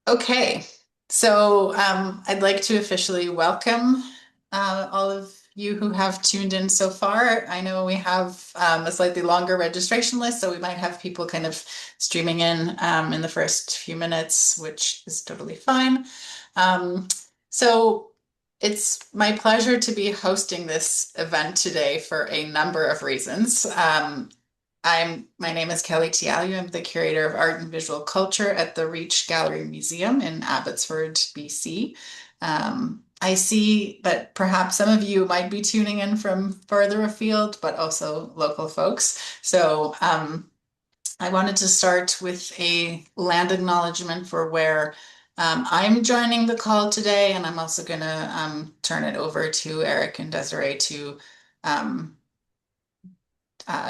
Okay, so I'd like to officially welcome all of you who have tuned in so far. I know we have a slightly longer registration list, so we might have people kind of streaming in the first few minutes, which is totally fine. Um, so it's my pleasure to be hosting this event today for a number of reasons. My name is Kelley Tialiou. I'm the curator of art and visual culture at the Reach Gallery Museum in Abbotsford, BC. I see that perhaps some of you might be tuning in from further afield, but also local folks. So I wanted to start with a land acknowledgement for where I'm joining the call today, and I'm also going to turn it over to Eric and Desiree to um,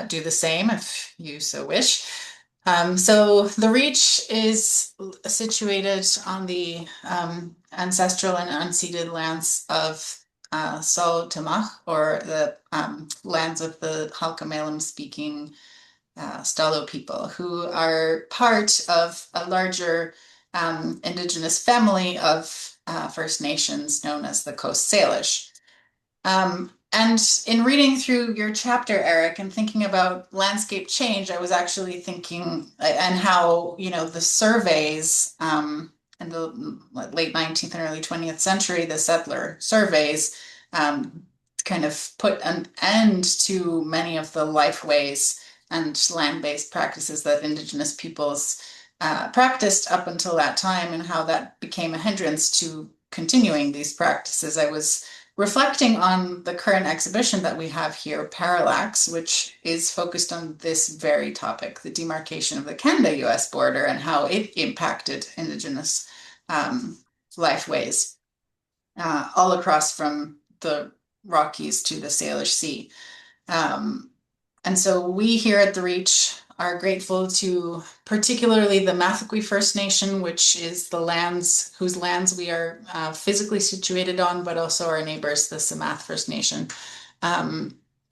do the same if you so wish. So the Reach is situated on the ancestral and unceded lands of Sol or the lands of the Halkomelem speaking Stalo people, who are part of a larger Indigenous family of First Nations known as the Coast Salish. And in reading through your chapter, Eric, and thinking about landscape change, I was actually thinking and how, the surveys in the late 19th and early 20th century, the settler surveys, kind of put an end to many of the lifeways and land-based practices that Indigenous peoples practiced up until that time, and how that became a hindrance to continuing these practices. I was reflecting on the current exhibition that we have here, Parallax, which is focused on this very topic, the demarcation of the Canada-US border and how it impacted Indigenous lifeways all across from the Rockies to the Salish Sea. And so we here at the Reach are grateful to particularly the Mathaqui First Nation, which is the lands whose lands we are physically situated on, but also our neighbors, the Samath First Nation,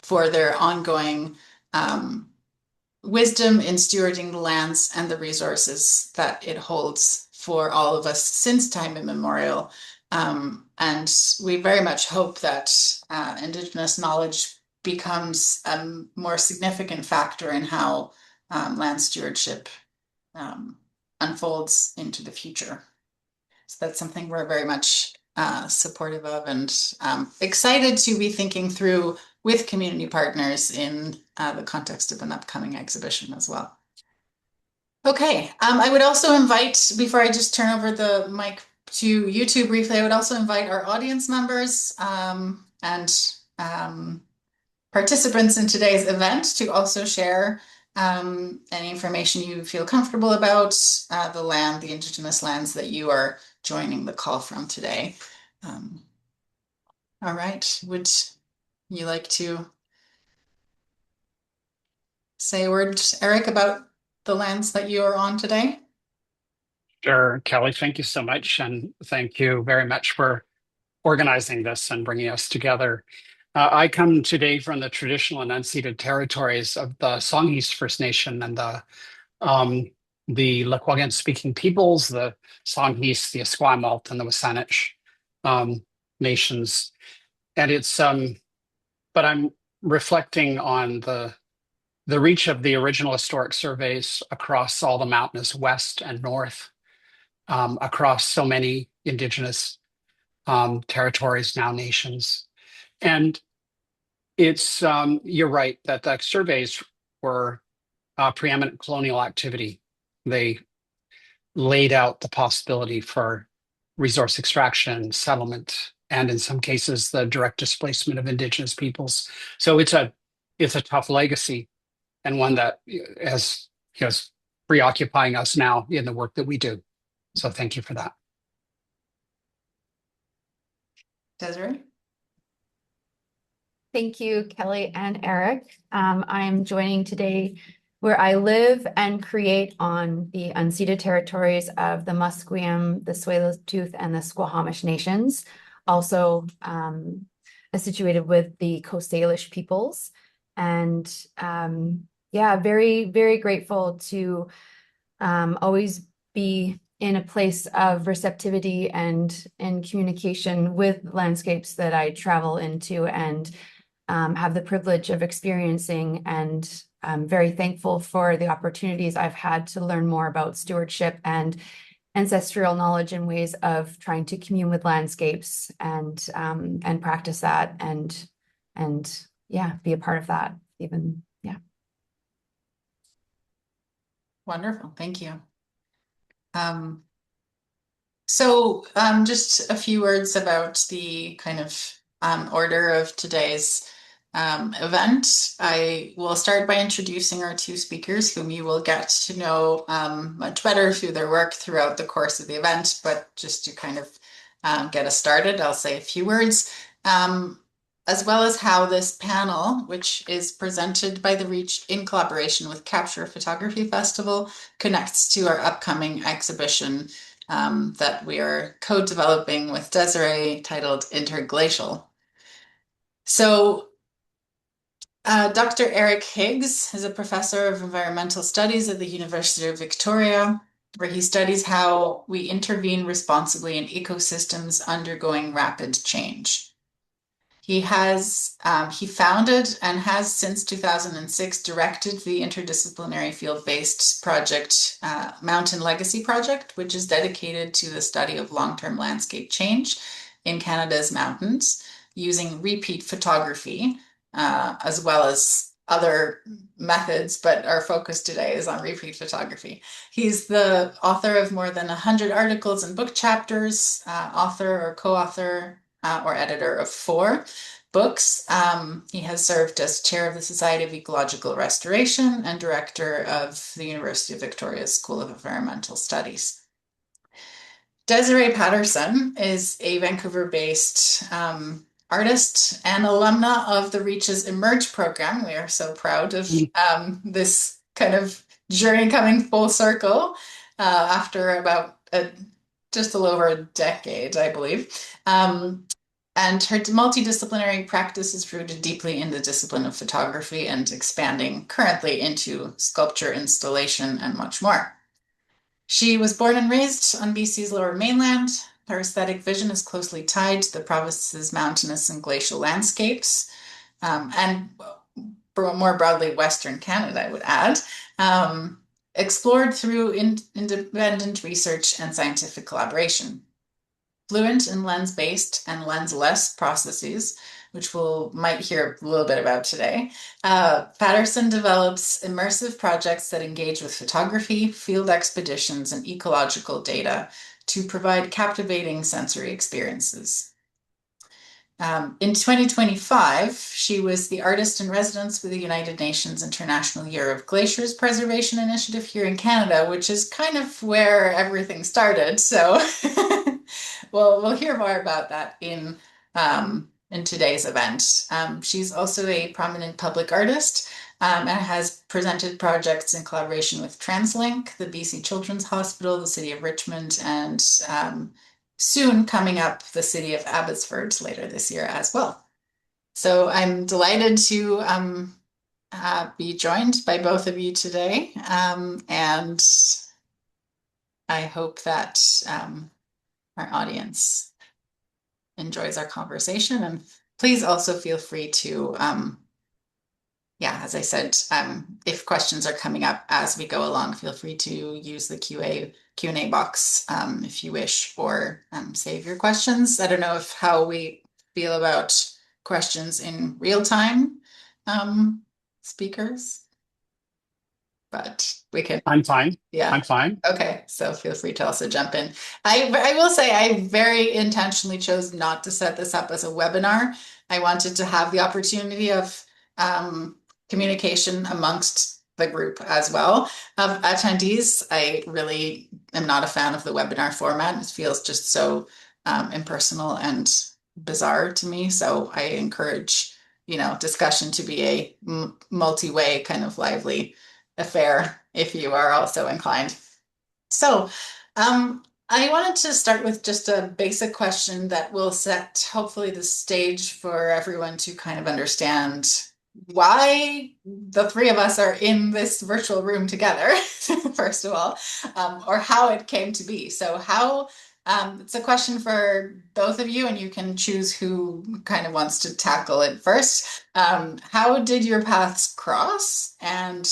for their ongoing wisdom in stewarding the lands and the resources that it holds for all of us since time immemorial. And we very much hope that Indigenous knowledge becomes a more significant factor in how land stewardship unfolds into the future. So that's something we're very much supportive of, and excited to be thinking through with community partners in the context of an upcoming exhibition as well. Okay, I would also invite, before I just turn over the mic to YouTube briefly, I would also invite our audience members and participants in today's event to also share any information you feel comfortable about the Indigenous lands that you are joining the call from today. All right, would you like to say a word, Eric, about the lands that you are on today? Sure, Kelley, thank you so much. And thank you very much for organizing this and bringing us together. I come today from the traditional and unceded territories of the Songhees First Nation and the Lekwungen speaking peoples, the Songhees, the Esquimalt, and the Wasanich nations. And but I'm reflecting on the reach of the original historic surveys across all the mountainous west and north, across so many Indigenous territories, now nations. And you're right that the surveys were preeminent colonial activity. They laid out the possibility for resource extraction, settlement, and in some cases, the direct displacement of Indigenous peoples. So it's a tough legacy, and one that is preoccupying us now in the work that we do. So thank you for that. Desiree? Thank you, Kelley and Eric. I'm joining today where I live and create on the unceded territories of the Musqueam, the Tsleil-Waututh, and the Squamish nations, also situated with the Coast Salish peoples. And yeah, very, very grateful to always be in a place of receptivity and in communication with landscapes that I travel into and have the privilege of experiencing. And I'm very thankful for the opportunities I've had to learn more about stewardship and ancestral knowledge and ways of trying to commune with landscapes and practice that and yeah, be a part of that even. Yeah. Wonderful, thank you. So just a few words about the kind of order of today's event. I will start by introducing our two speakers, whom you will get to know much better through their work throughout the course of the event. But just to kind of get us started, I'll say a few words, as well as how this panel, which is presented by the Reach in collaboration with Capture Photography Festival, connects to our upcoming exhibition that we are co-developing with Desirée, titled Interglacial. So Dr. Eric Higgs is a professor of environmental studies at the University of Victoria, where he studies how we intervene responsibly in ecosystems undergoing rapid change. He founded and has since 2006 directed the interdisciplinary field-based project, Mountain Legacy Project, which is dedicated to the study of long-term landscape change in Canada's mountains using repeat photography, as well as other methods, but our focus today is on repeat photography. He's the author of more than 100 articles and book chapters, author or co-author or editor of 4 books. He has served as chair of the Society of Ecological Restoration and director of the University of Victoria's School of Environmental Studies. Desirée Patterson is a Vancouver-based artist and alumna of the Reach's Emerge program. We are so proud of this kind of journey coming full circle after about just a little over a decade, I believe. And her multidisciplinary practice is rooted deeply in the discipline of photography and expanding currently into sculpture, installation, and much more. She was born and raised on BC's Lower Mainland. Her aesthetic vision is closely tied to the province's mountainous and glacial landscapes, and more broadly, Western Canada, I would add, explored through independent research and scientific collaboration. Fluent in lens-based and lens-less processes, which might hear a little bit about today, Patterson develops immersive projects that engage with photography, field expeditions, and ecological data to provide captivating sensory experiences. In 2025, she was the artist in residence with the United Nations International Year of Glaciers Preservation Initiative here in Canada, which is kind of where everything started. So we'll hear more about that in today's event. She's also a prominent public artist and has presented projects in collaboration with TransLink, the BC Children's Hospital, the City of Richmond, and soon coming up, the City of Abbotsford later this year as well. So I'm delighted to be joined by both of you today, and I hope that our audience enjoys our conversation. And please also feel free to, as I said, if questions are coming up as we go along, feel free to use the Q&A box if you wish, or save your questions. I don't know how we feel about questions in real time, speakers, but we can. I'm fine. Yeah. I'm fine. Okay, so feel free to also jump in. I will say I very intentionally chose not to set this up as a webinar. I wanted to have the opportunity of communication amongst the group as well of attendees. I really am not a fan of the webinar format. It feels just so impersonal and bizarre to me. So I encourage, discussion to be a multi-way kind of lively affair if you are also inclined. So I wanted to start with just a basic question that will set hopefully the stage for everyone to kind of understand why the three of us are in this virtual room together, first of all, or how it came to be. So how, it's a question for both of you, and you can choose who kind of wants to tackle it first. How did your paths cross, and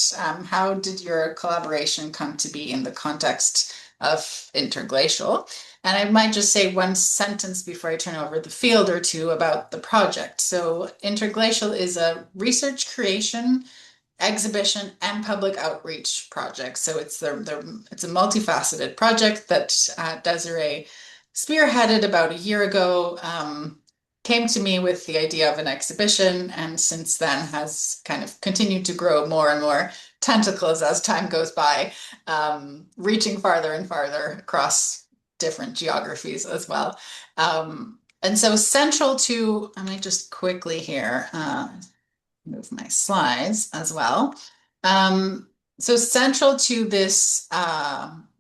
how did your collaboration come to be in the context of Interglacial? And I might just say one sentence before I turn over the field or two about the project. So Interglacial is a research creation, exhibition, and public outreach project. So it's a multifaceted project that Desiree spearheaded about a year ago. Came to me with the idea of an exhibition, and since then has kind of continued to grow more and more tentacles as time goes by, reaching farther and farther across different geographies as well. And so central to, I might just quickly here move my slides as well. So central to this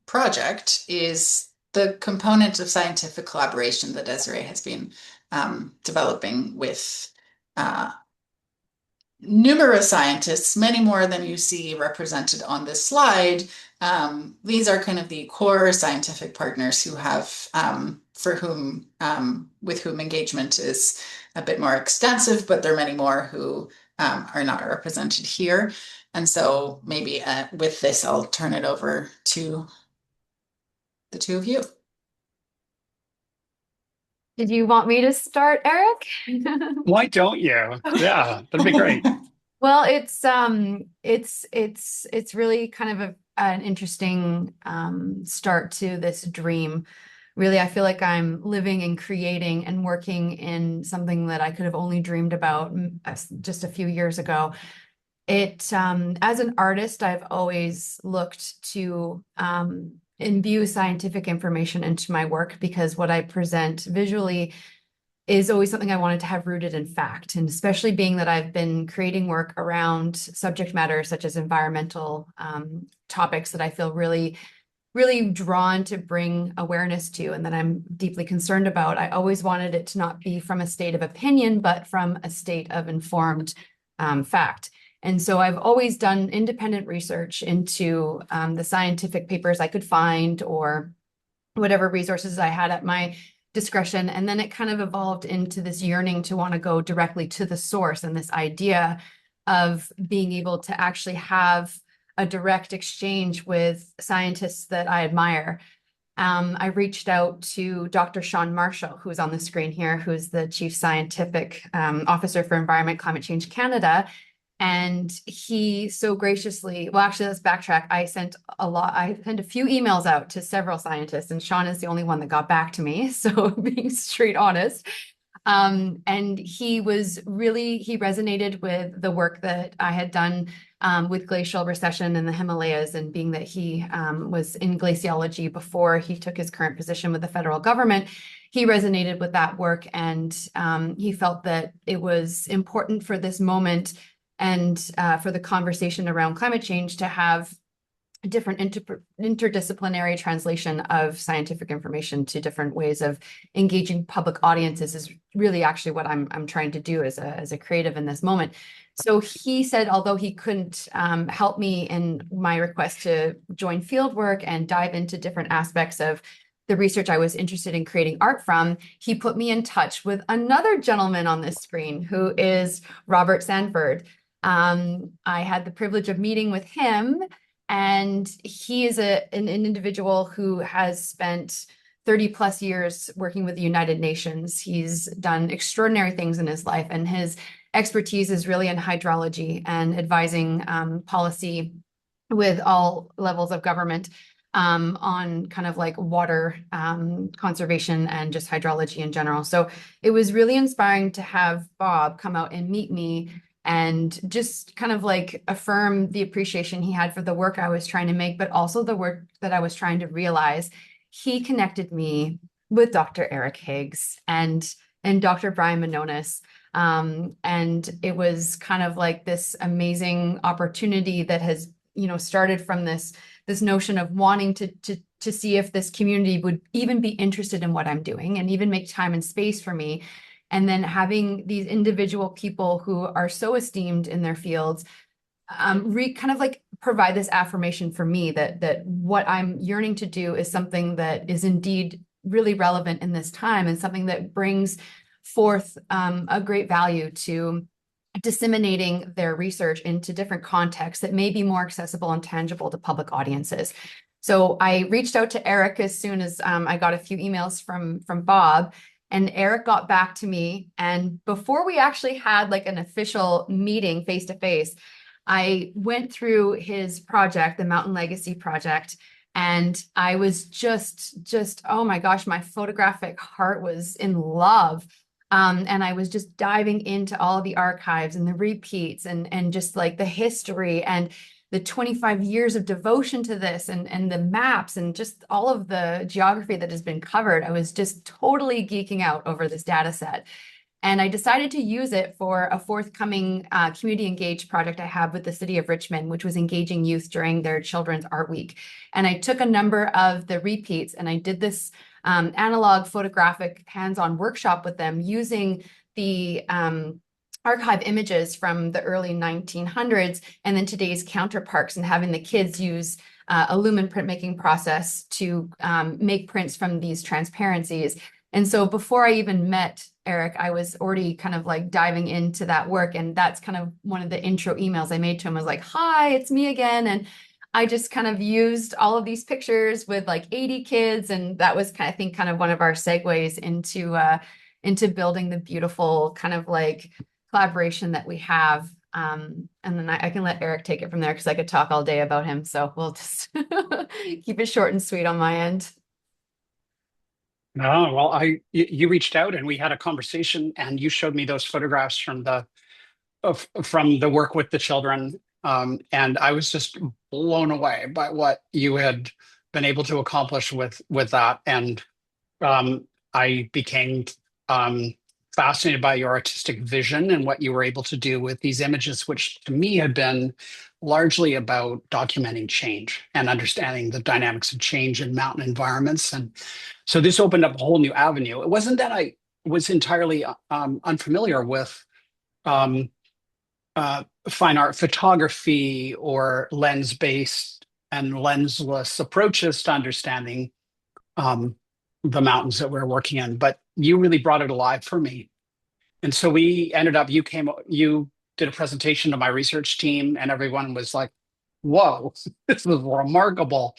project is the component of scientific collaboration that Desiree has been developing with numerous scientists, many more than you see represented on this slide. These are kind of the core scientific partners who have, for whom, with whom engagement is a bit more extensive, but there are many more who are not represented here. And so maybe with this, I'll turn it over to the two of you. Did you want me to start, Eric? Why don't you? Yeah, that'd be great. Well, it's really kind of an interesting start to this dream. Really, I feel like I'm living and creating and working in something that I could have only dreamed about just a few years ago. As an artist, I've always looked to imbue scientific information into my work because what I present visually is always something I wanted to have rooted in fact. And especially being that I've been creating work around subject matter such as environmental topics that I feel really, really drawn to bring awareness to and that I'm deeply concerned about. I always wanted it to not be from a state of opinion, but from a state of informed fact. And so I've always done independent research into the scientific papers I could find or whatever resources I had at my discretion. And then it kind of evolved into this yearning to want to go directly to the source and this idea of being able to actually have a direct exchange with scientists that I admire. I reached out to Dr. Sean Marshall, who's on the screen here, who's the Chief Scientific Officer for Environment Climate Change Canada. And he so graciously, well, actually, let's backtrack. I sent a few emails out to several scientists, and Sean is the only one that got back to me. So being straight honest. And he resonated with the work that I had done with glacial recession in the Himalayas, and being that he was in glaciology before he took his current position with the federal government, he resonated with that work, and he felt that it was important for this moment and for the conversation around climate change to have different interdisciplinary translation of scientific information to different ways of engaging public audiences is really actually what I'm trying to do as a creative in this moment. So he said, although he couldn't help me in my request to join fieldwork and dive into different aspects of the research I was interested in creating art from, he put me in touch with another gentleman on this screen who is Robert Sanford. I had the privilege of meeting with him, and he is an individual who has spent 30 plus years working with the United Nations. He's done extraordinary things in his life, and his expertise is really in hydrology and advising policy with all levels of government on kind of like water conservation and just hydrology in general. So it was really inspiring to have Bob come out and meet me and just kind of like affirm the appreciation he had for the work I was trying to make, but also the work that I was trying to realize. He connected me with Dr. Eric Higgs and Dr. Brian Manonis. And it was kind of like this amazing opportunity that has, started from this notion of wanting to see if this community would even be interested in what I'm doing and even make time and space for me. and then having these individual people who are so esteemed in their fields kind of like provide this affirmation for me that what I'm yearning to do is something that is indeed really relevant in this time, and something that brings forth a great value to disseminating their research into different contexts that may be more accessible and tangible to public audiences. So I reached out to Eric as soon as I got a few emails from Bob, and Eric got back to me. And before we actually had like an official meeting face to face, I went through his project, the Mountain Legacy Project, and I was just, oh my gosh, my photographic heart was in love. And I was just diving into all of the archives and the repeats and just like the history and the 25 years of devotion to this and the maps and just all of the geography that has been covered. I was just totally geeking out over this data set. And I decided to use it for a forthcoming community engaged project I have with the city of Richmond, which was engaging youth during their Children's Art Week. And I took a number of the repeats and I did this analog photographic hands-on workshop with them using the archive images from the early 1900s and then today's counterparts, and having the kids use a lumen printmaking process to make prints from these transparencies. And so before I even met Eric, I was already kind of like diving into that work. And that's kind of one of the intro emails I made to him. I was like, hi, it's me again. And I just kind of used all of these pictures with like 80 kids. And that was kind of, I think, kind of one of our segues into building the beautiful kind of like collaboration that we have. And then I can let Eric take it from there because I could talk all day about him. So we'll just keep it short and sweet on my end. No, well, you reached out and we had a conversation, and you showed me those photographs from the work with the children, and I was just blown away by what you had been able to accomplish with that, and I became fascinated by your artistic vision and what you were able to do with these images, which to me had been largely about documenting change and understanding the dynamics of change in mountain environments. And so this opened up a whole new avenue. It wasn't that I was entirely unfamiliar with um, fine art photography or lens-based and lensless approaches to understanding um, the mountains that we're working in, but you really brought it alive for me. And so we ended up, you did a presentation to my research team, and everyone was like, whoa, this was remarkable.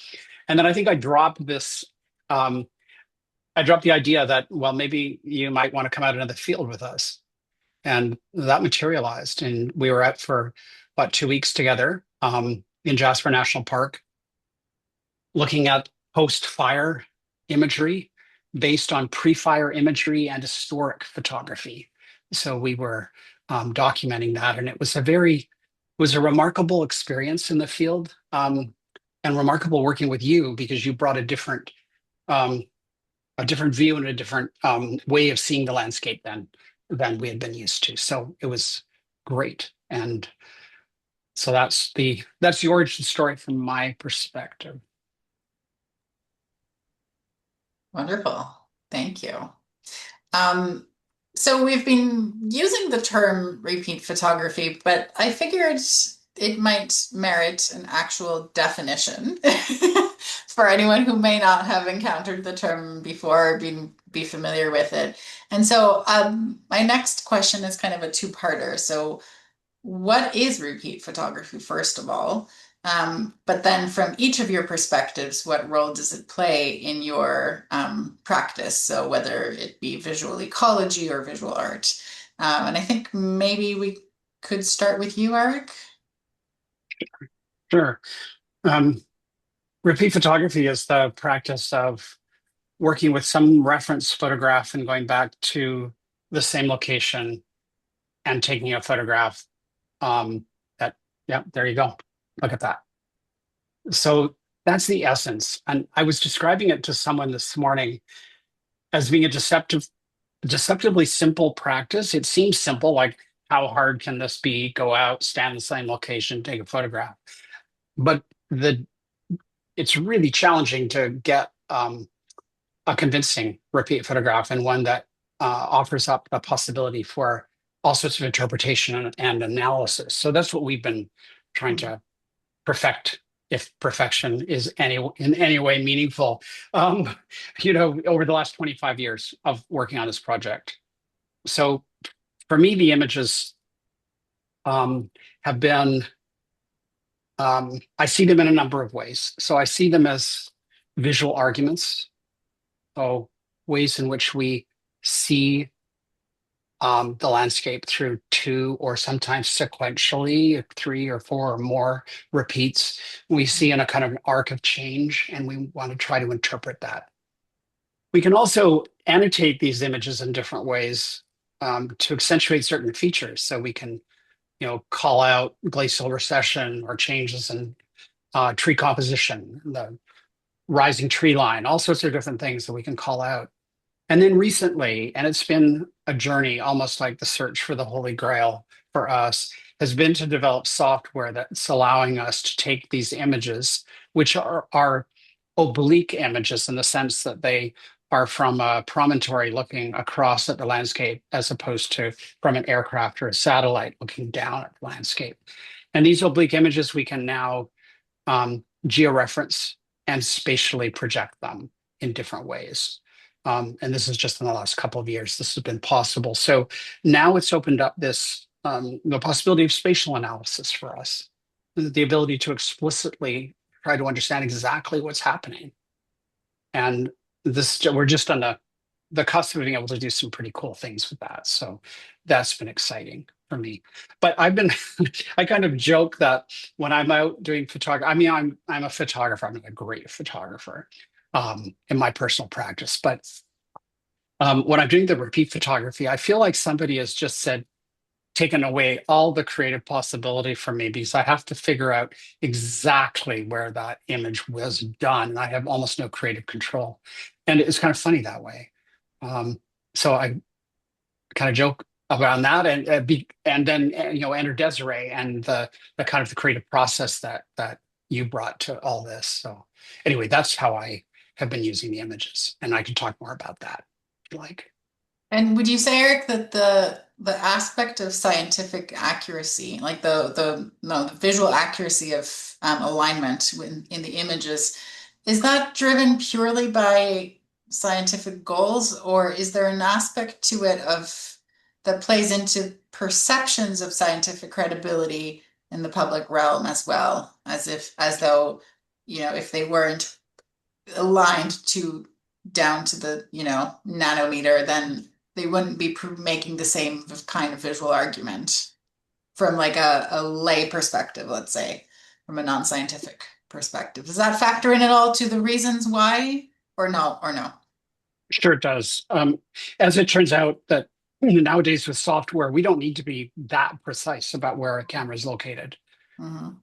And then I think um, I dropped the idea that, well, maybe you might want to come out into the field with us. And that materialized. And we were out for about 2 weeks together in Jasper National Park, looking at post-fire imagery based on pre-fire imagery and historic photography. So we were documenting that, and it was a remarkable experience in the field, and remarkable working with you because you brought um, a different view and a different way of seeing the landscape than we had been used to. So it was great, and so that's the origin story from my perspective. Wonderful. Thank you. So we've been using the term repeat photography, but I figured it might merit an actual definition for anyone who may not have encountered the term before or be familiar with it. And so my next question is kind of a two-parter. So what is repeat photography, first of all? But then from each of your perspectives, what role does it play in your practice? So whether it be visual ecology or visual art. And I think maybe we could start with you, Eric. Sure. Um, Repeat photography is the practice of working with some reference photograph and going back to the same location and taking a photograph. Yeah, there you go. Look at that. So that's the essence. And I was describing it to someone this morning as being a deceptively simple practice. It seems simple, like how hard can this be? Go out, stand in the same location, take a photograph. But it's really challenging to get a convincing repeat photograph, and one that offers up a possibility for all sorts of interpretation and analysis. So that's what we've been trying to perfect, if perfection is in any way meaningful, over the last 25 years of working on this project. So for me, the images have been, I see them in a number of ways. So I see them as visual arguments, so ways in which we see the landscape through two or sometimes sequentially, 3 or 4 or more repeats. We see in a kind of an arc of change, and we want to try to interpret that. We can also annotate these images in different ways to accentuate certain features. So we can, call out glacial recession or changes in tree composition, the rising tree line, all sorts of different things that we can call out. And then recently, and it's been a journey, almost like the search for the Holy Grail for us, has been to develop software that's allowing us to take these images, which are oblique images in the sense that they are from a promontory looking across at the landscape, as opposed to from an aircraft or a satellite looking down at the landscape. And these oblique images, we can now georeference and spatially project them in different ways. And this is just in the last couple of years, this has been possible. So now it's opened up this, the possibility of spatial analysis for us, the ability to explicitly try to understand exactly what's happening. And we're just on the cusp of being able to do some pretty cool things with that. So that's been exciting for me. But I kind of joke that when I'm out doing photography, I mean, I'm a photographer, I'm not a great photographer in my personal practice. But when I'm doing the repeat photography, I feel like somebody has just taken away all the creative possibility from me, because I have to figure out exactly where that image was done. And I have almost no creative control. And it's kind of funny that way. So I kind of joke around that, and then enter Desirée and the kind of the creative process that you brought to all this. So anyway, that's how I have been using the images, and I can talk more about that if you like. And would you say, Eric, that the aspect of scientific accuracy, like the visual accuracy of alignment in the images, is that driven purely by scientific goals, or is there an aspect to it that plays into perceptions of scientific credibility in the public realm as well, as though, if they weren't aligned down to the, nanometer, then they wouldn't be making the same kind of visual argument from like a lay perspective, let's say, from a non-scientific perspective. Does that factor in at all to the reasons why, or no? Sure it does. As it turns out that nowadays with software, we don't need to be that precise about where a camera is located,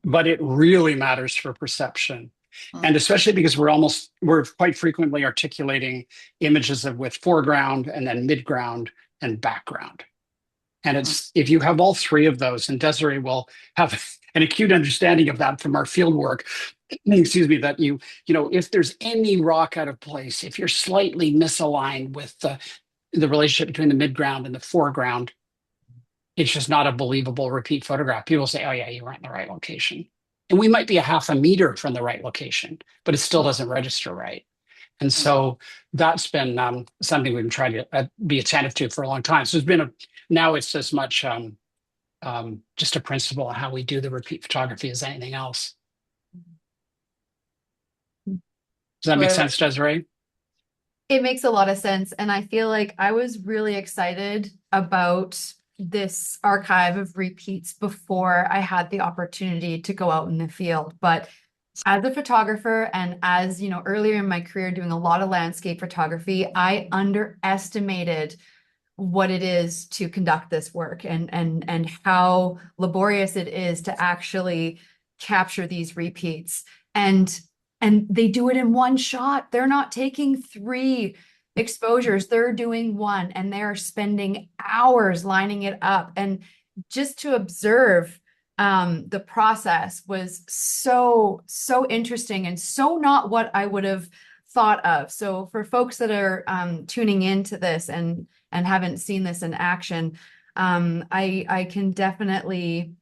but it really matters for perception. And especially because we're quite frequently articulating images with foreground and then midground and background. And if you have all three of those, and Desirée will have an acute understanding of that from our field work, excuse me, that if there's any rock out of place, if you're slightly misaligned with the relationship between the midground and the foreground, it's just not a believable repeat photograph. People say, oh yeah, you were in the right location. And we might be a half a meter from the right location, but it still doesn't register right. And so that's been something we've been trying to be attentive to for a long time. So now it's as much just a principle of how we do the repeat photography as anything else. Does that make sense, Desirée? It makes a lot of sense. And I feel like I was really excited about this archive of repeats before I had the opportunity to go out in the field. But as a photographer, and as earlier in my career doing a lot of landscape photography, I underestimated what it is to conduct this work and how laborious it is to actually capture these repeats. And they do it in one shot. They're not taking 3 exposures, they're doing 1, and they're spending hours lining it up. And just to observe the process was so interesting, and so not what I would have thought of. So for folks that are tuning into this and and haven't seen this in action, I can definitely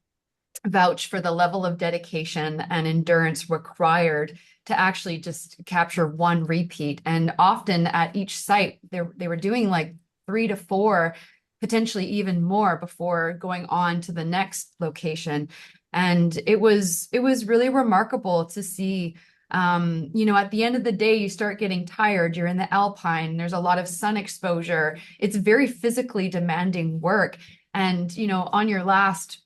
vouch for the level of dedication and endurance required to actually just capture one repeat. And often at each site, they were doing like 3 to 4, potentially even more before going on to the next location. And it was really remarkable to see. You know, at the end of the day, you start getting tired. You're in the Alpine. There's a lot of sun exposure. It's very physically demanding work. And, you know, on your last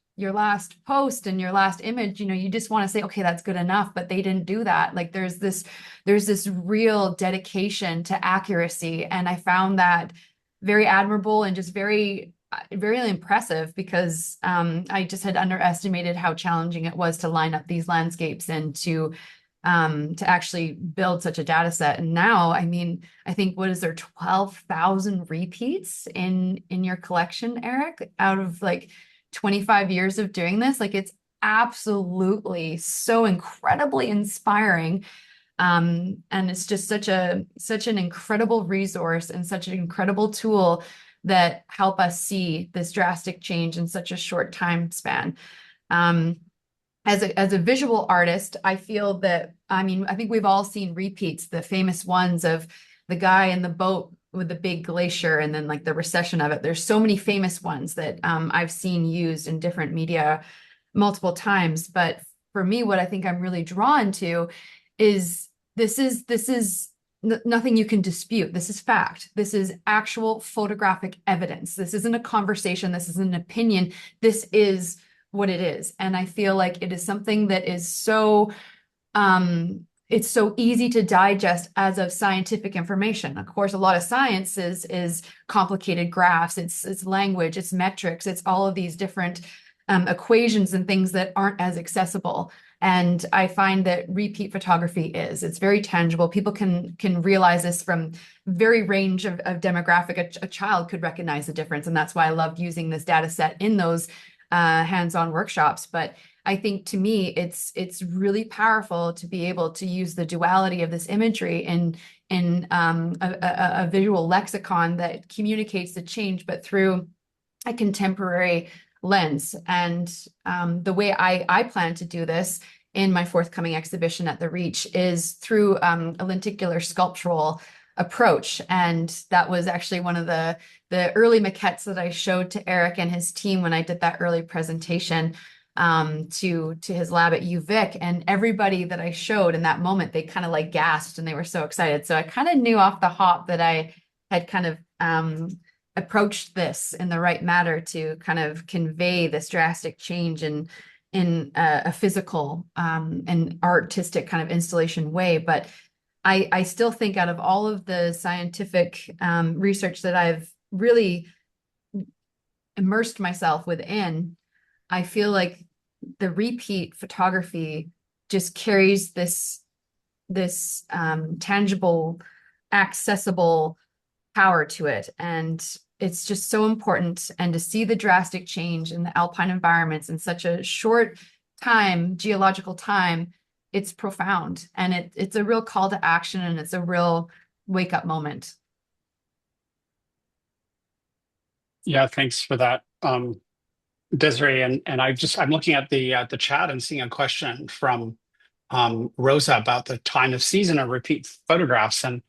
post and your last image, you know, you just want to say, okay, that's good enough, but they didn't do that. Like there's this real dedication to accuracy. And I found that very admirable and just very impressive, because I just had underestimated how challenging it was to line up these landscapes and to actually build such a data set. And now, I mean, I think, what is there, 12,000 repeats in your collection, Eric, out of like 25 years of doing this? Like, it's absolutely so incredibly inspiring. And it's just such an incredible resource and such an incredible tool that help us see this drastic change in such a short time span. As a visual artist, I feel that, I mean, I think we've all seen repeats, the famous ones of the guy in the boat with the big glacier and then like the recession of it. There's so many famous ones that I've seen used in different media multiple times. But for me, what I think I'm really drawn to is this is nothing you can dispute. This is fact. This is actual photographic evidence. This isn't a conversation. This isn't an opinion. This is what it is. And I feel like it is something that is so it's so easy to digest as of scientific information. Of course, a lot of science is complicated graphs, it's language, it's metrics, it's all of these different equations and things that aren't as accessible. And I find that repeat photography it's very tangible. People can realize this from very range of demographic. A child could recognize the difference. And that's why I loved using this data set in those hands-on workshops. But I think, to me, it's really powerful to be able to use the duality of this imagery in a visual lexicon that communicates the change, but through a contemporary lens. And the way I plan to do this in my forthcoming exhibition at the Reach is through a lenticular sculptural approach. And that was actually one of the early maquettes that I showed to Eric and his team when I did that early presentation to his lab at UVic. And everybody that I showed in that moment, they kind of like gasped and they were so excited. So I kind of knew off the hop that I had kind of approached this in the right manner to kind of convey this drastic change in a physical and artistic kind of installation way. But I still think, out of all of the scientific research that I've really immersed myself within, I feel like the repeat photography just carries this tangible, accessible power to it. And it's just so important. And to see the drastic change in the alpine environments in such a short time, geological time, it's profound. And it's a real call to action, and it's a real wake-up moment. Yeah, thanks for that, Desiree. And I'm looking at the chat and seeing a question from Rosa about the time of season of repeat photographs. And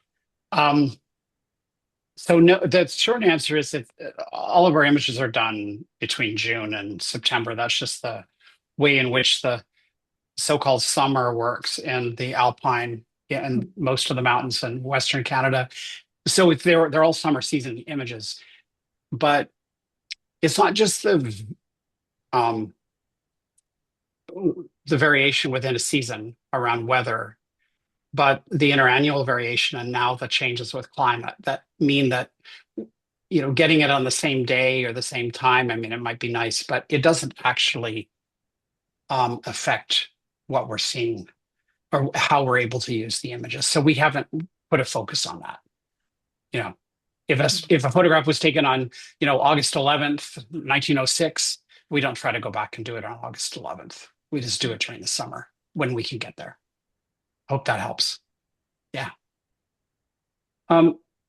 so no, the short answer is that all of our images are done between June and September. That's just the way in which the so-called summer works in the Alpine and most of the mountains in Western Canada. So they're all summer season images, but it's not just the variation within a season around weather, but the interannual variation and now the changes with climate that mean that, you know, getting it on the same day or the same time, I mean, it might be nice, but it doesn't actually affect what we're seeing or how we're able to use the images. So we haven't put a focus on that. You know, if a photograph was taken on, you know, August 11th, 1906, we don't try to go back and do it on August 11th. We just do it during the summer when we can get there. Hope that helps. Yeah.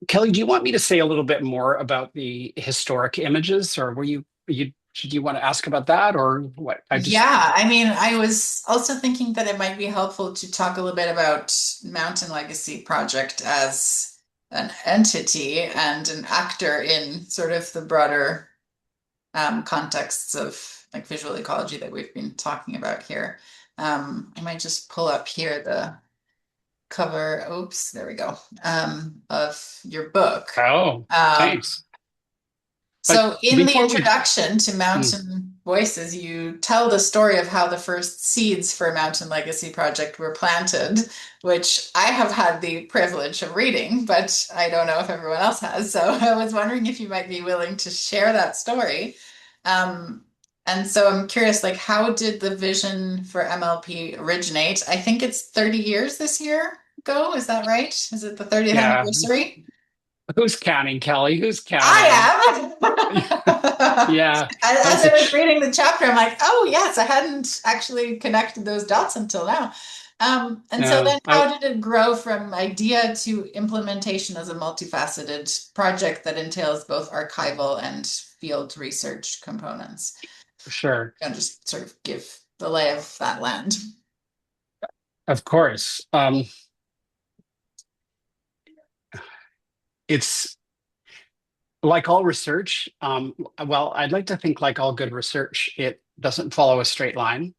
Kelley, do you want me to say a little bit more about the historic images, or did you want to ask about that, or what? Yeah, I mean, I was also thinking that it might be helpful to talk a little bit about Mountain Legacy Project as an entity and an actor in sort of the broader contexts of like visual ecology that we've been talking about here. I might just pull up here the cover, oops, there we go, of your book. Oh, Um, thanks. But so in the before we, introduction to mm, Mountain Voices, you tell the story of how the first seeds for Mountain Legacy Project were planted, which I have had the privilege of reading, but I don't know if everyone else has. So I was wondering if you might be willing to share that story. Um, and so I'm curious, like, how did the vision for MLP originate? I think it's 30 years this year ago. Is that right? Is it the 30th yeah, anniversary? who's counting, Kelley? Who's counting? I am. Yeah, that As was I a was reading the chapter, I'm like, oh yes, I hadn't actually connected those dots until now. And so yeah. then how did it grow from idea to implementation as a multifaceted project that entails both archival and field research components? Sure, And just sort of give the lay of that land. of course. It's like all research. Well, I'd like to think like all good research, it doesn't follow a straight line.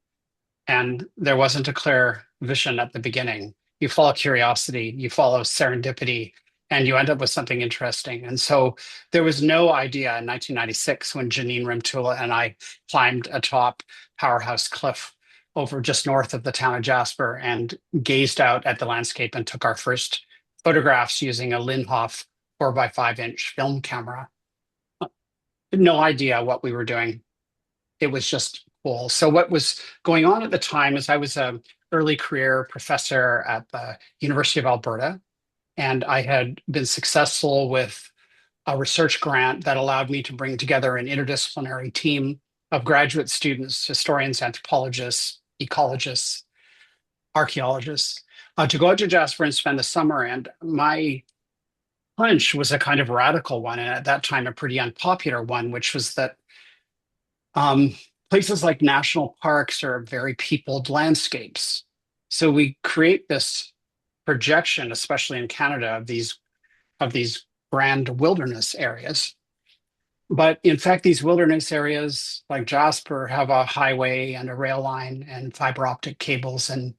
And there wasn't a clear vision at the beginning. You follow curiosity, you follow serendipity, and you end up with something interesting. And so there was no idea in 1996 when Janine Remtula and I climbed atop Powerhouse Cliff over just north of the town of Jasper and gazed out at the landscape and took our first photographs using a Linhof 4x5 inch film camera. No idea what we were doing. It was just cool. So what was going on at the time is I was a early career professor at the University of Alberta, and I had been successful with a research grant that allowed me to bring together an interdisciplinary team of graduate students, historians, anthropologists, ecologists, archaeologists, to go out to Jasper and spend the summer. And my hunch was a kind of radical one, and at that time a pretty unpopular one, which was that Um, places like national parks are very peopled landscapes. So we create this projection, especially in Canada, of these grand wilderness areas. But in fact, these wilderness areas like Jasper have a highway and a rail line and fiber optic cables and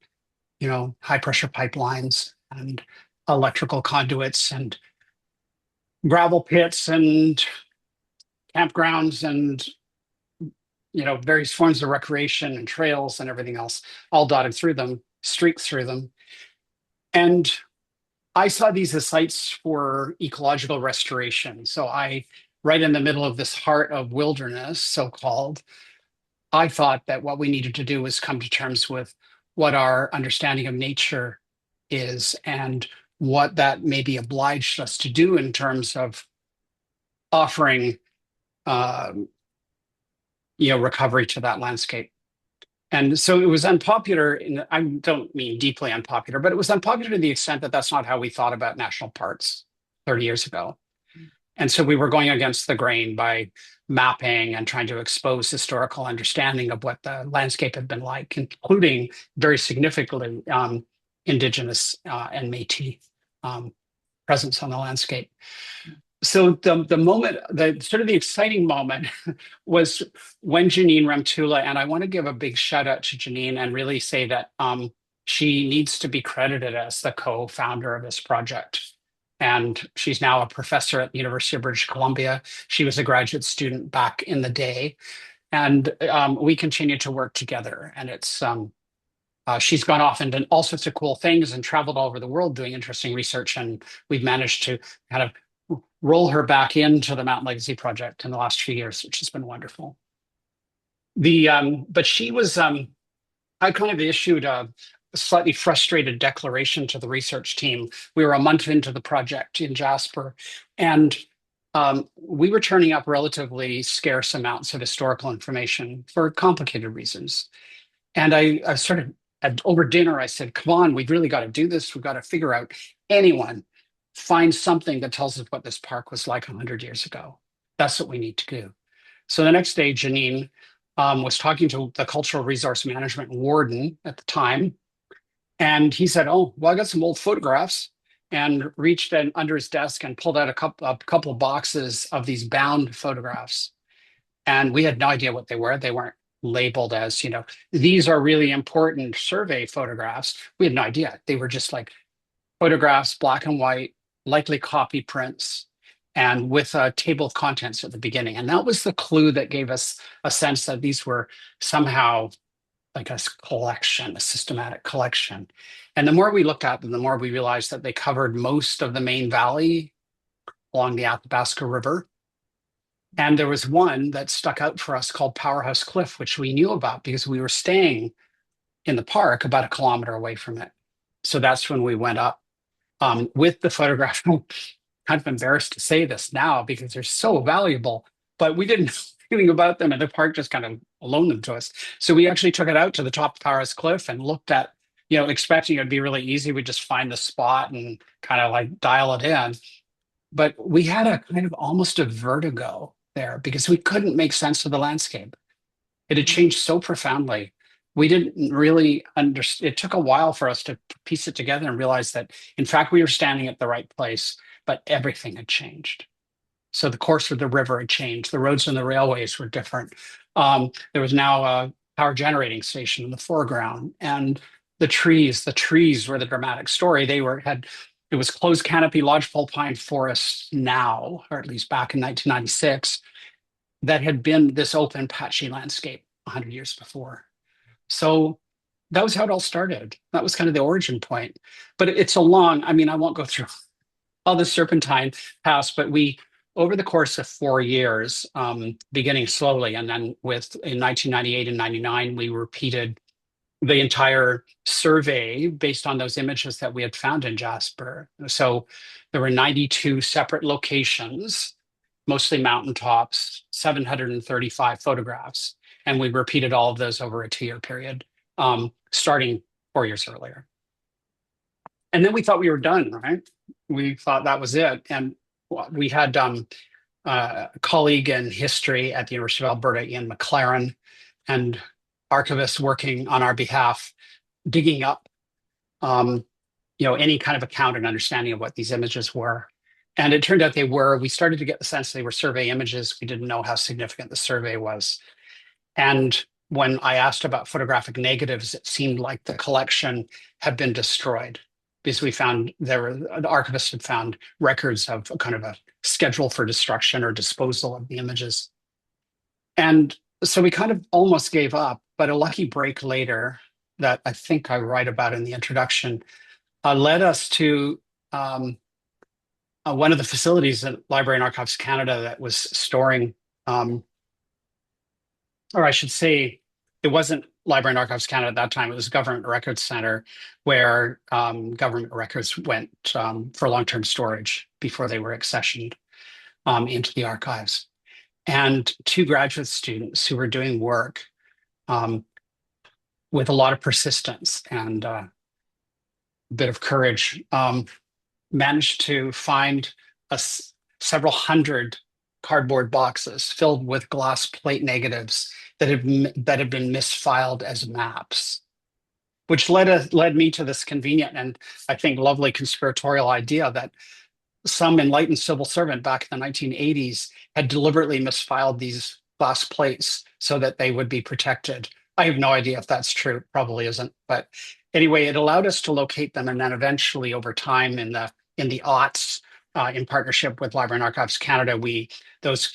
high pressure pipelines and electrical conduits and gravel pits and campgrounds and various forms of recreation and trails and everything else, all dotted through them, streaked through them. And I saw these as sites for ecological restoration. So right in the middle of this heart of wilderness, so-called, I thought that what we needed to do was come to terms with what our understanding of nature is and what that maybe obliged us to do in terms of offering, uh, recovery to that landscape. And so it was unpopular I don't mean deeply unpopular, but it was unpopular to the extent that that's not how we thought about national parks 30 years ago. And so we were going against the grain by mapping and trying to expose historical understanding of what the landscape had been like, including very significantly Indigenous and Métis presence on the landscape. So the moment, the sort of the exciting moment was when Janine Remtula, and I want to give a big shout out to Janine and really say that she needs to be credited as the co-founder of this project. And she's now a professor at the University of British Columbia. She was a graduate student back in the day. And we continue to work together. And she's gone off and done all sorts of cool things and traveled all over the world doing interesting research. And we've managed to kind of roll her back into the Mountain Legacy Project in the last few years, which has been wonderful. But she was, I kind of issued a slightly frustrated declaration to the research team. We were a month into the project in Jasper, and we were turning up relatively scarce amounts of historical information for complicated reasons. And I sort of, over dinner, I said, come on, we've really got to do this. We've got to figure out anyone find something that tells us what this park was like 100 years ago. That's what we need to do. So the next day, Janine was talking to the cultural resource management warden at the time. And he said, oh, well, I got some old photographs, and reached in under his desk and pulled out a couple of boxes of these bound photographs. And we had no idea what they were. They weren't labeled as, these are really important survey photographs. We had no idea. They were just like photographs, black and white, likely copy prints, and with a table of contents at the beginning. And that was the clue that gave us a sense that these were somehow like a collection, a systematic collection. And the more we looked at them, the more we realized that they covered most of the main valley along the Athabasca River. And there was one that stuck out for us called Powerhouse Cliff, which we knew about because we were staying in the park about a kilometer away from it. So that's when we went up with the photograph. I'm kind of embarrassed to say this now because they're so valuable, but we didn't know anything about them, and the park just kind of loaned them to us. So we actually took it out to the top of Powerhouse Cliff and looked at, expecting it'd be really easy. We'd just find the spot and kind of like dial it in. But we had a kind of almost a vertigo there because we couldn't make sense of the landscape. It had changed so profoundly. We didn't really understand. It took a while for us to piece it together and realize that, in fact, we were standing at the right place, but everything had changed. So the course of the river had changed. The roads and the railways were different. There was now a power generating station in the foreground, and the trees were the dramatic story. It was closed canopy lodgepole pine forests now, or at least back in 1996, that had been this open patchy landscape 100 years before. So that was how it all started. That was kind of the origin point. But it's a long, I won't go through all the serpentine paths, but over the course of 4 years, beginning slowly, and then in 1998 and 99, we repeated the entire survey based on those images that we had found in Jasper. So there were 92 separate locations, mostly mountaintops, 735 photographs. And we repeated all of those over a 2-year period, starting 4 years earlier. And then we thought we were done, right? We thought that was it. And we had a colleague in history at the University of Alberta, Ian McLaren, and archivists working on our behalf, digging up, any kind of account and understanding of what these images were. And it turned out we started to get the sense they were survey images. We didn't know how significant the survey was. And when I asked about photographic negatives, it seemed like the collection had been destroyed because the archivists had found records of a kind of a schedule for destruction or disposal of the images. And so we kind of almost gave up, but a lucky break later that I think I write about in the introduction led us to one of the facilities at Library and Archives Canada that was storing, or I should say, it wasn't Library and Archives Canada at that time. It was Government Records Centre, where government records went for long-term storage before they were accessioned into the archives. And 2 graduate students who were doing work with a lot of persistence and a bit of courage managed to find several hundred cardboard boxes filled with glass plate negatives that had been misfiled as maps, which led me to this convenient and I think lovely conspiratorial idea that some enlightened civil servant back in the 1980s had deliberately misfiled these glass plates so that they would be protected. I have no idea if that's true. Probably isn't. But anyway, it allowed us to locate them, and then eventually, over time, in the aughts, in partnership with Library and Archives Canada,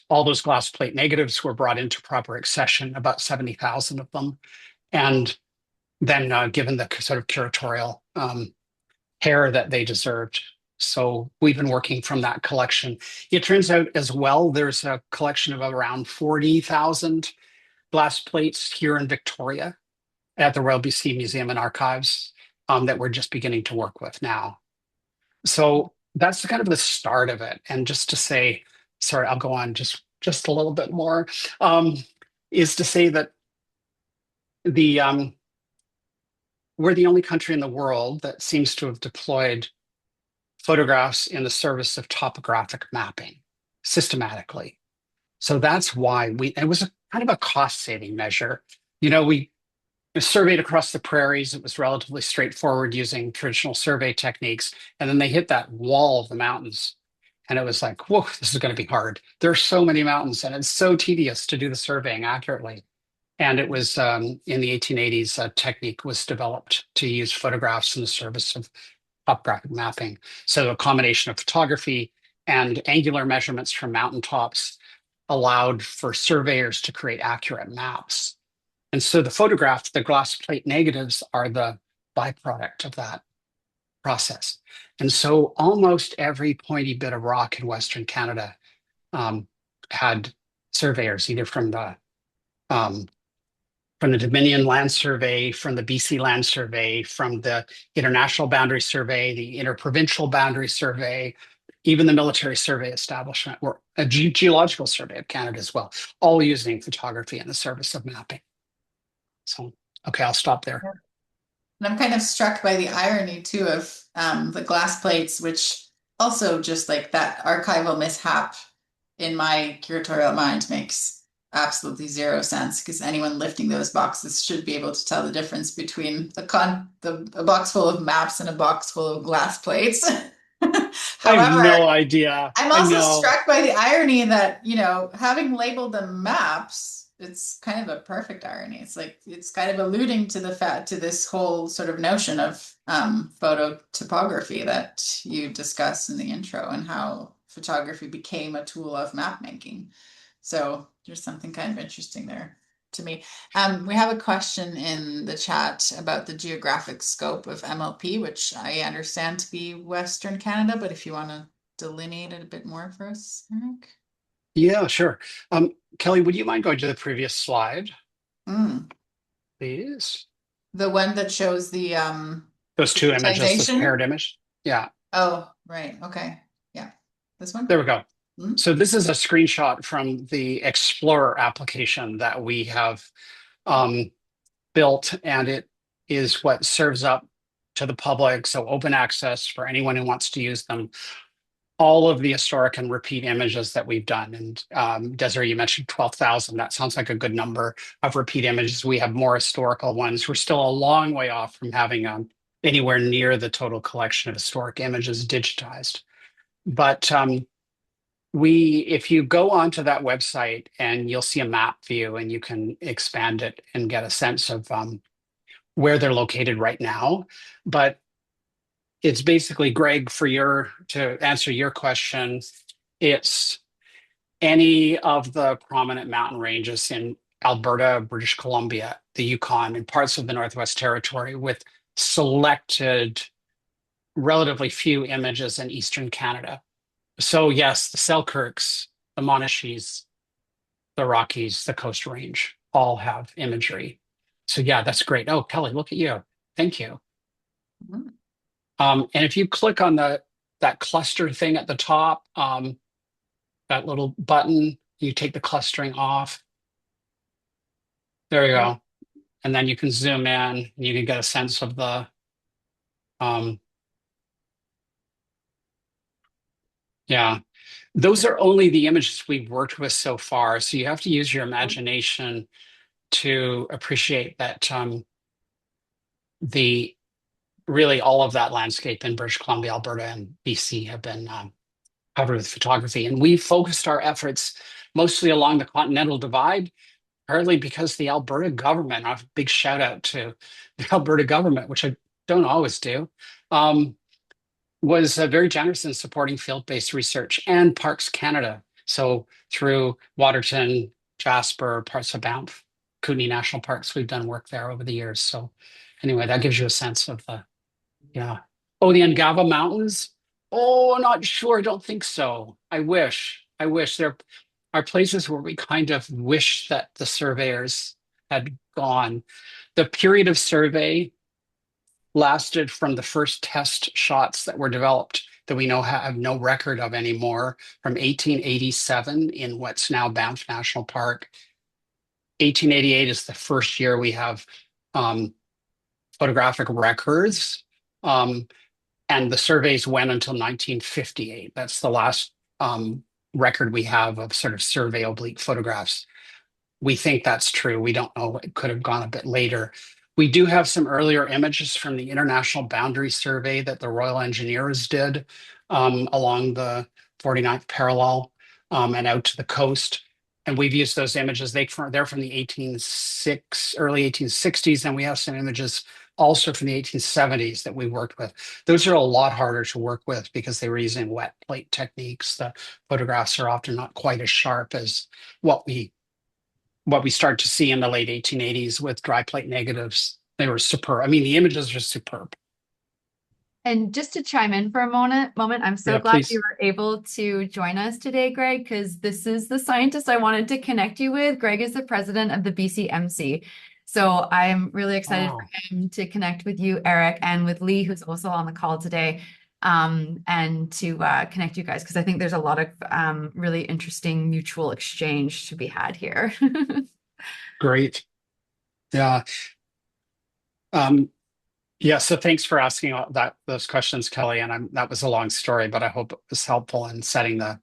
all those glass plate negatives were brought into proper accession, about 70,000 of them, and then given the sort of curatorial care that they deserved. So we've been working from that collection. It turns out as well, there's a collection of around 40,000 glass plates here in Victoria at the Royal BC Museum and Archives that we're just beginning to work with now. So that's kind of the start of it. And just to say, sorry, I'll go on just a little bit more, is to say that we're the only country in the world that seems to have deployed photographs in the service of topographic mapping systematically. So that's why it was a kind of a cost-saving measure. We surveyed across the prairies. It was relatively straightforward using traditional survey techniques. And then they hit that wall of the mountains. And it was like, whoa, this is going to be hard. There are so many mountains, and it's so tedious to do the surveying accurately. And it was in the 1880s, a technique was developed to use photographs in the service of topographic mapping. So a combination of photography and angular measurements from mountaintops allowed for surveyors to create accurate maps. And so the photograph, the glass plate negatives, are the byproduct of that process. And so almost every pointy bit of rock in Western Canada had surveyors, either from the Dominion Land Survey, from the BC Land Survey, from the International Boundary Survey, the Interprovincial Boundary Survey, even the Military Survey Establishment, or a Geological Survey of Canada as well, all using photography in the service of mapping. So, okay, I'll stop there. And I'm kind of struck by the irony too of the glass plates, which also just like that archival mishap in my curatorial mind makes absolutely zero sense, because anyone lifting those boxes should be able to tell the difference between a box full of maps and a box full of glass plates. I have However, no idea. I'm also struck by the irony that, having labeled them maps, it's kind of a perfect irony. It's like it's kind of alluding to to this whole sort of notion of photo topography that you discuss in the intro, and how photography became a tool of map making. So there's something kind of interesting there to me. We have a question in the chat about the geographic scope of MLP, which I understand to be Western Canada, but if you want to delineate it a bit more for us, Eric. Yeah, sure. Kelley, would you mind going to the previous slide, please? The one that shows the those two images, the paired image. Yeah. Oh, right. Okay. Yeah. This one? There we go. So this is a screenshot from the Explorer application that we have built, and it is what serves up to the public, so open access for anyone who wants to use them, all of the historic and repeat images that we've done. And Desiree, you mentioned 12,000. That sounds like a good number of repeat images. We have more historical ones. We're still a long way off from having anywhere near the total collection of historic images digitized. But if you go onto that website, and you'll see a map view, and you can expand it and get a sense of where they're located right now. But it's basically, Greg, to answer your question, it's any of the prominent mountain ranges in Alberta, British Columbia, the Yukon, and parts of the Northwest Territory, with selected relatively few images in Eastern Canada. So yes, the Selkirks, the Monashis, the Rockies, the Coast Range all have imagery. So yeah, that's great. Oh, Kelley, look at you. Thank you. And if you click on that cluster thing at the top, that little button, you take the clustering off. There you go. And then you can zoom in, and you can get a sense of the yeah. Those are only the images we've worked with so far. So you have to use your imagination to appreciate that really all of that landscape in British Columbia, Alberta, and BC have been covered with photography. And we focused our efforts mostly along the Continental Divide, partly because the Alberta government, a big shout out to the Alberta government, which I don't always do, was very generous in supporting field-based research, and Parks Canada. So through Waterton, Jasper, parts of Banff, Kootenay National Parks, we've done work there over the years. So anyway, that gives you a sense of yeah. Oh, the Angava Mountains? Oh, not sure. I don't think so. I wish. There are places where we kind of wish that the surveyors had gone. The period of survey lasted from the first test shots that were developed, that we have no record of anymore, from 1887 in what's now Banff National Park. 1888 is the first year we have photographic records. And And the surveys went until 1958. That's the last record we have of sort of survey oblique photographs. We think that's true. We don't know. It could have gone a bit later. We do have some earlier images from the International Boundary Survey that the Royal Engineers did along the 49th parallel and out to the coast. And we've used those images. They're from the early 1860s, and we have some images also from the 1870s that we worked with. Those are a lot harder to work with because they were using wet plate techniques. The photographs are often not quite as sharp as what we start to see in the late 1880s with dry plate negatives. They were superb. I mean, the images are superb. And just to chime in for a moment, I'm so Yeah, glad you please. were able to join us today, Greg, because this is the scientist I wanted to connect you with. Greg is the president of the BCMC. So I'm really excited for Oh, him to connect with you, Eric, and with Lee, who's also on the call today, and to connect you guys, because I think there's a lot of really interesting mutual exchange to be had here. great. Yeah. Um, yeah. So thanks for asking those questions, Kelly. And that was a long story, but I hope it was helpful in setting the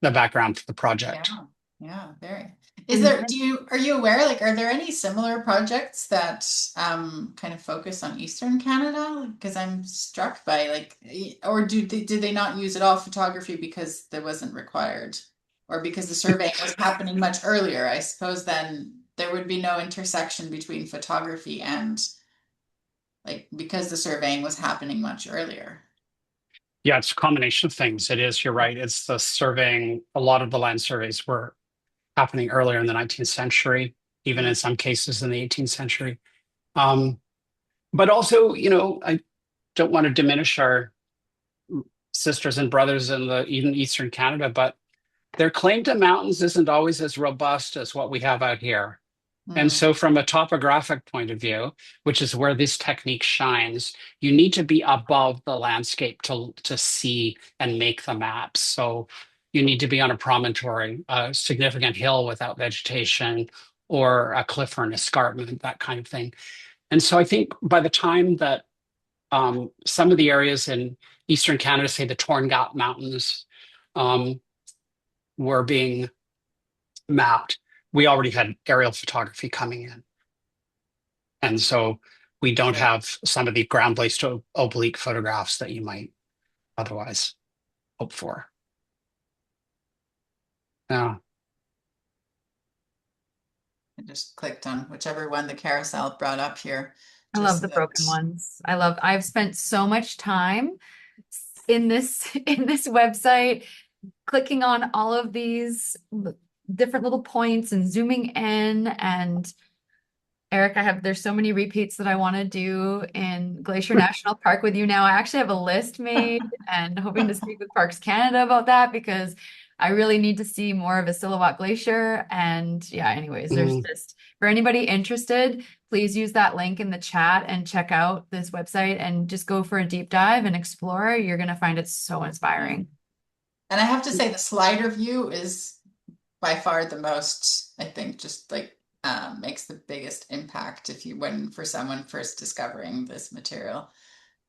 background for the Yeah, project. yeah, very. And Are you aware, like, are there any similar projects that kind of focus on Eastern Canada? Because I'm struck by or did they not use at all photography because there wasn't required? Or because the surveying was happening much earlier? I suppose then there would be no intersection between photography and because the surveying was happening much earlier. Yeah, it's a combination of things. It is, you're right. It's the surveying. A lot of the land surveys were happening earlier in the 19th century, even Mm. in some cases in the 18th century. Um, but also, I don't want to diminish our sisters and brothers in even Eastern Canada, but their claim to mountains isn't always as robust as what we have out here. And Mm. so, from a topographic point of view, which is where this technique shines, you need to be above the landscape to see and make the maps. So, you need to be on a promontory, a significant hill without vegetation, or a cliff or an escarpment, that kind of thing. And so, I think by the time that some of the areas in Eastern Canada, say the Torn Gap Mountains, um, were being mapped, we already had aerial photography coming in. And so we don't Right. have some of the ground-based oblique photographs that you might otherwise hope for. Yeah, I just clicked on whichever one the carousel brought up here, I love just the so that. broken ones. I've spent so much time in this in this website clicking on all of these different little points and zooming in. And Eric, there's so many repeats that I want to do in Glacier National Park with you now. I actually have a list made and hoping to speak with Parks Canada about that because I really need to see more of a Silhouette Glacier. And yeah, anyways, there's mm, just for anybody interested, please use that link in the chat and check out this website and just go for a deep dive and explore. You're going to find it so inspiring. And I have to say the slider view is by far the most, I think, just makes the biggest impact when for someone first discovering this material.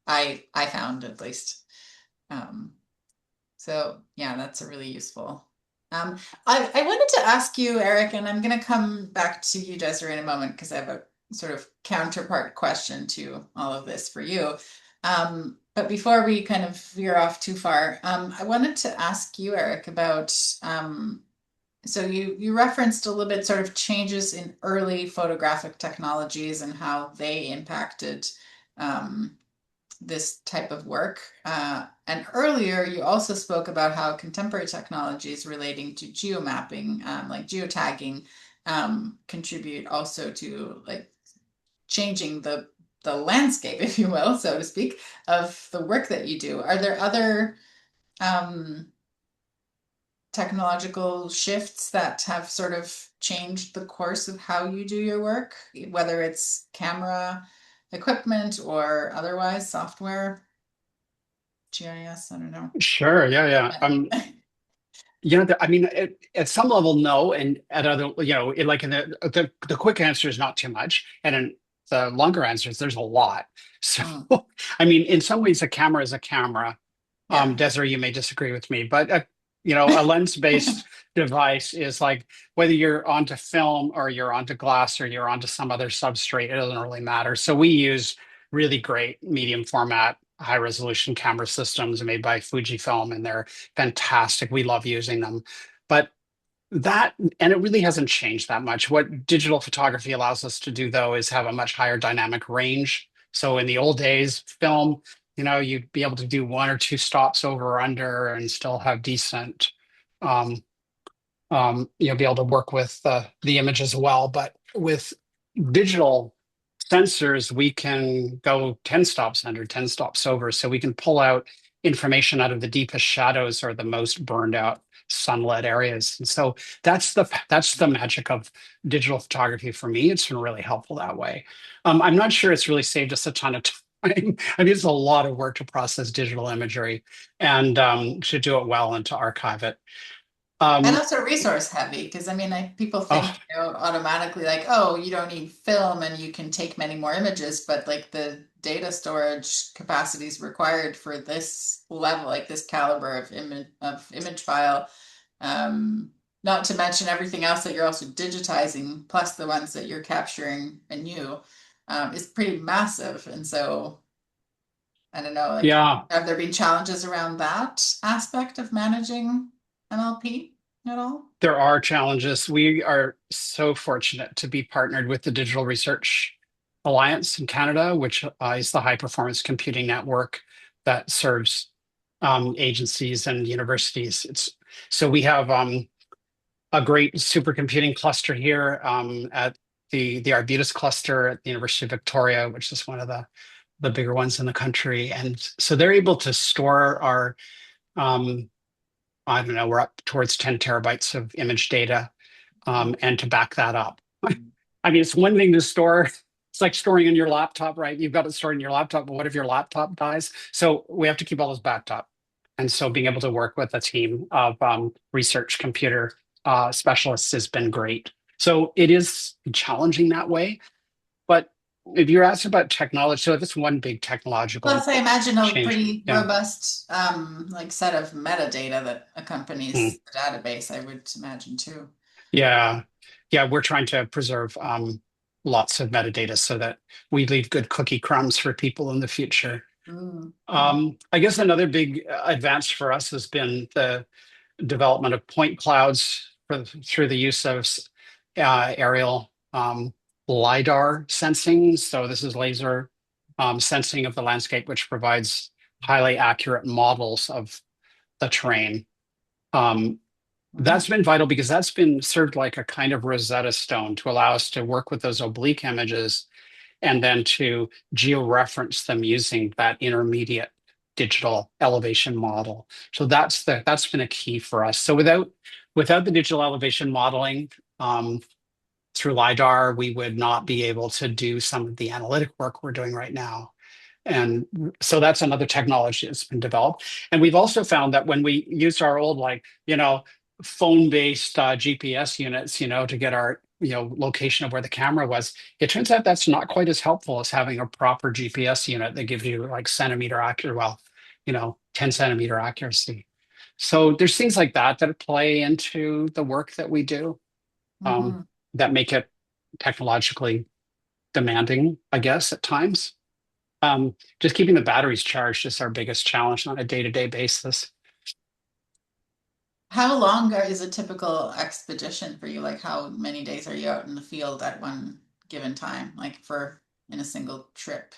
I found at least. Um, so yeah, that's a really useful. I wanted to ask you, Eric, and I'm going to come back to you, Desiree, in a moment because I have a sort of counterpart question to all of this for you. But before we kind of veer off too far, I wanted to ask you, Eric, about so you referenced a little bit sort of changes in early photographic technologies and how they impacted um, this type of work. And earlier, you also spoke about how contemporary technologies relating to geomapping, like geotagging, contribute also to changing the landscape, if you will, so to speak, of the work that you do. Are there other um, technological shifts that have sort of changed the course of how you do your work, whether it's camera equipment or otherwise software, GIS? I don't know. sure. Yeah, yeah. I mean, at some level, no, and at other, like in the quick answer is not too much, and the longer answer is there's a lot. So, Mm. I mean, in some ways, a camera is a camera. Yeah. Desiree, you may disagree with me, but a lens-based device is like whether you're onto film or you're onto glass or you're onto some other substrate, it doesn't really matter. So we use really great medium format, high resolution camera systems made by Fujifilm, and they're fantastic. We love using them. But that, and it really hasn't changed that much. What digital photography allows us to do, though, is have a much higher dynamic range. So in the old days, film, you'd be able to do one or two stops over or under and still have decent, um, be able to work with the image as well. But with digital sensors, we can go 10 stops under, 10 stops over. So we can pull out information out of the deepest shadows or the most burned out sunlit areas. And so that's the magic of digital photography for me. It's been really helpful that way. I'm not sure it's really saved us a ton of time. I mean, it's a lot of work to process digital imagery and to do it well and to archive it. And Um, also resource heavy, because I mean, like people think, oh, automatically like, oh, you don't need film and you can take many more images, but like the data storage capacities required for this level, like this caliber of image file, um, not to mention everything else that you're also digitizing, plus the ones that you're capturing anew, is pretty massive. And so I don't know, like, yeah. have there been challenges around that aspect of managing MLP at all? There are challenges. We are so fortunate to be partnered with the Digital Research Alliance in Canada, which is the high performance computing network that serves agencies and universities. So we have a great supercomputing cluster here at the Arbutus cluster at the University of Victoria, which is one of the bigger ones in the country. And so they're able to store our um, I don't know, we're up towards 10 terabytes of image data, and to back that up. I mean, it's one thing to store. It's like storing in your laptop, right? You've got it stored in your laptop, but what if your laptop dies? So we have to keep all those backed up. And so being able to work with a team of research computer specialists has been great. So it is challenging that way. But if you're asking about technology, so that's one big technological Plus, I imagine a change. pretty Yeah. robust like set of metadata that Mm. accompanies the database, I would imagine too. Yeah. Yeah, we're trying to preserve lots of metadata so that we leave good cookie crumbs for people in the future. Mm. I guess another big advance for us has been the development of point clouds through the use of aerial LiDAR sensing. So this is laser sensing of the landscape, which provides highly accurate models of the terrain. Um, Mm. that's been vital because that's been served like a kind of Rosetta Stone to allow us to work with those oblique images and then to georeference them using that intermediate digital elevation model. So that's been a key for us. So without the digital elevation modeling through LiDAR, we would not be able to do some of the analytic work we're doing right now. And so that's another technology that's been developed. And we've also found that when we used our old, phone-based GPS units, to get our, location of where the camera was, it turns out that's not quite as helpful as having a proper GPS unit that gives you like centimeter accurate, 10 centimeter accuracy. So there's things like that play into the work that we do, um, Mhm. that make it technologically demanding, I guess, at times. Just keeping the batteries charged is our biggest challenge on a day-to-day basis. How long is a typical expedition for you? Like, how many days are you out in the field at one given time, like for in a single trip?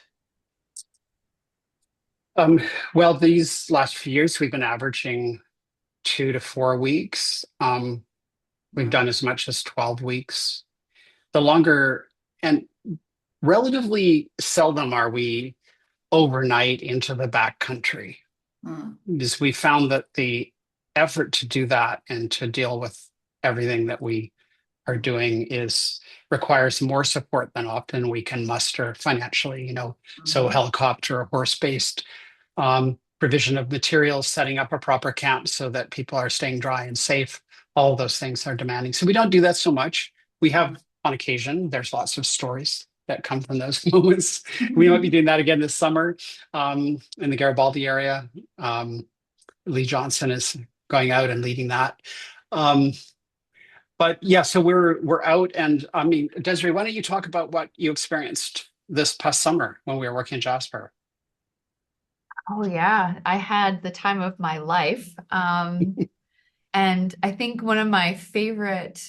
Um, well, these last few years, we've been averaging 2 to 4 weeks. We've Mm. done as much as 12 weeks. The longer and relatively seldom are we overnight into the backcountry, Mm. because we found that the effort to do that and to deal with everything that we are doing is requires more support than often we can muster financially, so Mhm. helicopter or horse-based provision of materials, setting up a proper camp so that people are staying dry and safe. All of those things are demanding. So we don't do that so much. We have on occasion, there's lots of stories that come from those moments. We might be doing that again this summer in the Garibaldi area. Lee Johnson is going out and leading that. But yeah, so we're out, and I mean, Desiree, why don't you talk about what you experienced this past summer when we were working in Jasper? Oh yeah, I had the time of my life. And I think one of my favorite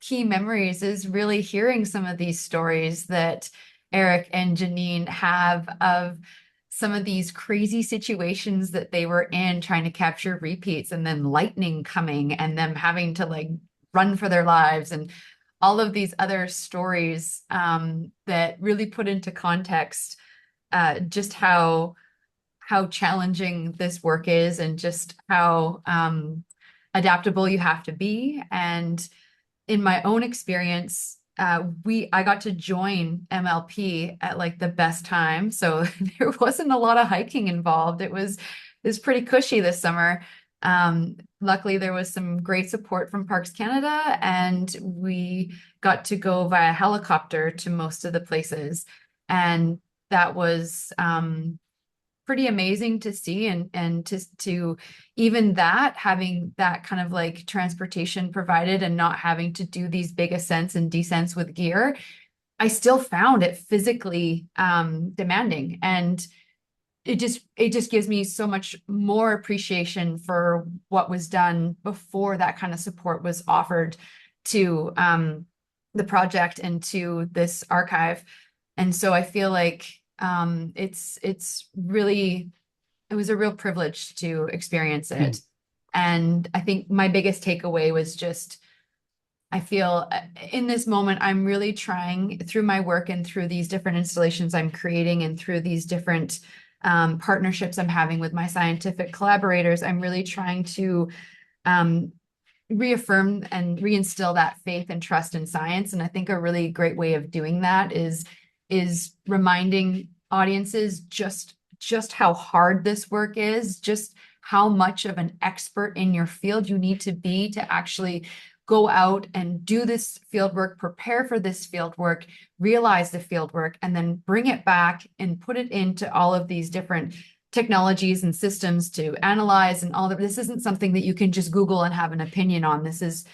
key memories is really hearing some of these stories that Eric and Janine have of some of these crazy situations that they were in trying to capture repeats, and then lightning coming and them having to like run for their lives, and all of these other stories that really put into context just how challenging this work is, and just how adaptable you have to be. And in my own experience, I got to join MLP at like the best time, so there wasn't a lot of hiking involved. It was pretty cushy this summer. Luckily, there was some great support from Parks Canada, and we got to go via helicopter to most of the places, and that was pretty amazing to see, and to even that, having that kind of like transportation provided and not having to do these big ascents and descents with gear, I still found it physically demanding, and it just gives me so much more appreciation for what was done before that kind of support was offered to the project and to this archive. And so I feel like it's really, it was a real privilege to experience it. And I think my biggest takeaway was just, I feel in this moment, I'm really trying through my work and through these different installations I'm creating and through these different partnerships I'm having with my scientific collaborators, I'm really trying to reaffirm and reinstill that faith and trust in science. And I think a really great way of doing that is reminding audiences just how hard this work is, just how much of an expert in your field you need to be to actually go out and do this field work, prepare for this field work, realize the field work, and then bring it back and put it into all of these different technologies and systems to analyze. And all that. This isn't something that you can just Google and have an opinion on. This is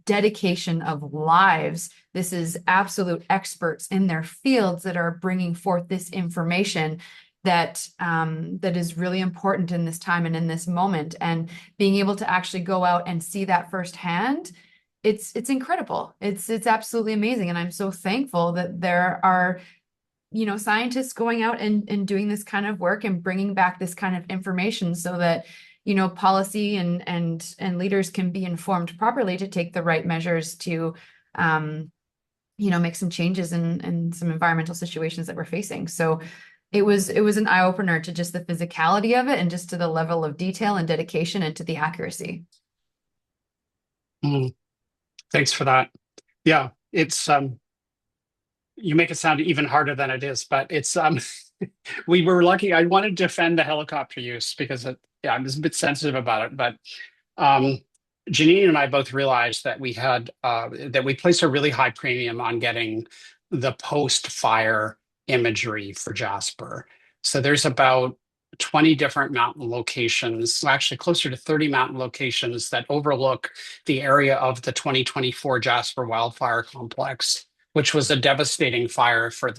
dedication of lives. This is absolute experts in their fields that are bringing forth this information that is really important in this time and in this moment. And being able to actually go out and see that firsthand, it's incredible. It's absolutely amazing. And I'm so thankful that there are, scientists going out and doing this kind of work and bringing back this kind of information so that policy and leaders can be informed properly to take the right measures to make some changes in some environmental situations that we're facing. So it was an eye-opener to just the physicality of it, and just to the level of detail and dedication, and to the accuracy. Thanks for that. Yeah, it's you make it sound even harder than it is, but it's we were lucky. I wanted to defend the helicopter use because I was a bit sensitive about it, but Janine and I both realized that we placed a really high premium on getting the post-fire imagery for Jasper. So there's about 20 different mountain locations, actually closer to 30 mountain locations that overlook the area of the 2024 Jasper wildfire complex, which was a devastating fire for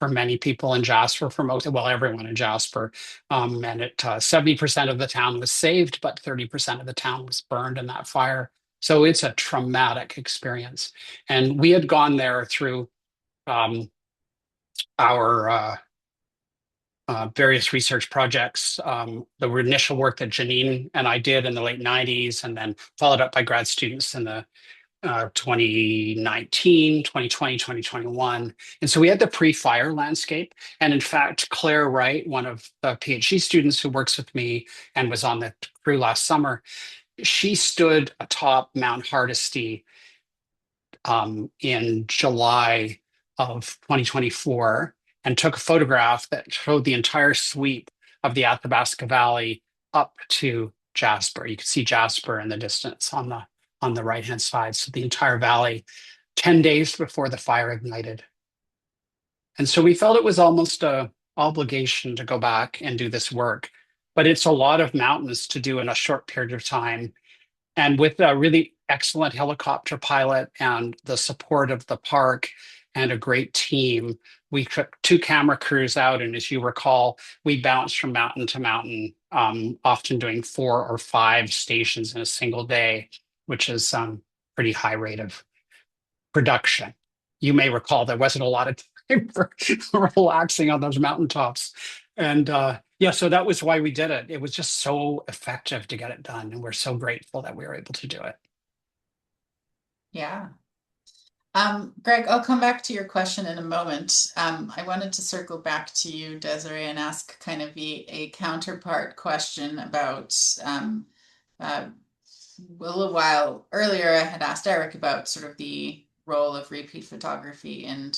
many people in Jasper, everyone in Jasper. And 70% of the town was saved, but 30% of the town was burned in that fire. So it's a traumatic experience. And we had gone there through our various research projects, the initial work that Janine and I did in the late 90s, and then followed up by grad students in the 2019, 2020, 2021. And so we had the pre-fire landscape. And in fact, Claire Wright, one of the PhD students who works with me and was on the crew last summer, she stood atop Mount Hardesty in July of 2024 and took a photograph that showed the entire sweep of the Athabasca Valley up to Jasper. You can see Jasper in the distance on the right-hand side. So the entire valley 10 days before the fire ignited. And so we felt it was almost a obligation to go back and do this work. But it's a lot of mountains to do in a short period of time. And with a really excellent helicopter pilot and the support of the park and a great team, we took 2 camera crews out. And as you recall, we bounced from mountain to mountain, often doing 4 or 5 stations in a single day, which is pretty high rate of production. You may recall there wasn't a lot of time for relaxing on those mountaintops. And yeah, so that was why we did it. It was just so effective to get it done. And we're so grateful that we were able to do it. Yeah. Greg, I'll come back to your question in a moment. I wanted to circle back to you, Desiree, and ask kind of a counterpart question about a little while earlier, I had asked Eric about sort of the role of repeat photography in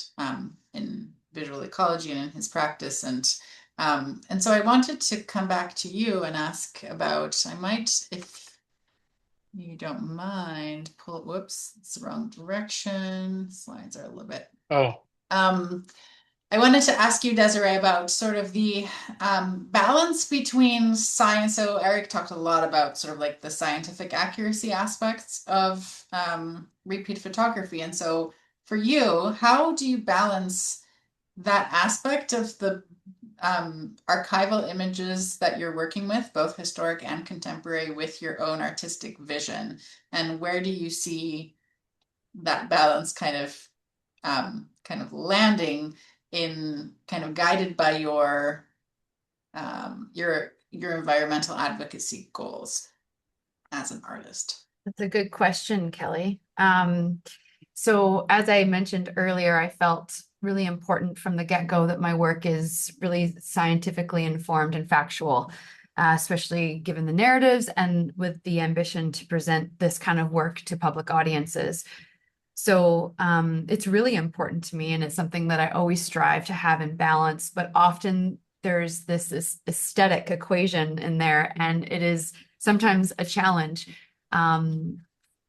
visual ecology and in his practice. And so I wanted to come back to you and ask about, I might, if you don't mind, whoops, it's the wrong direction. Slides are a little bit. Oh, I wanted to ask you, Desiree, about sort of the balance between science. So Eric talked a lot about sort of like the scientific accuracy aspects of repeat photography. And so for you, how do you balance that aspect of the archival images that you're working with, both historic and contemporary, with your own artistic vision? And where do you see that balance kind of landing in kind of guided by your environmental advocacy goals as an artist? That's a good question, Kelley. So as I mentioned earlier, I felt really important from the get-go that my work is really scientifically informed and factual, especially given the narratives and with the ambition to present this kind of work to public audiences. So it's really important to me, and it's something that I always strive to have in balance, but often there's this aesthetic equation in there, and it is sometimes a challenge.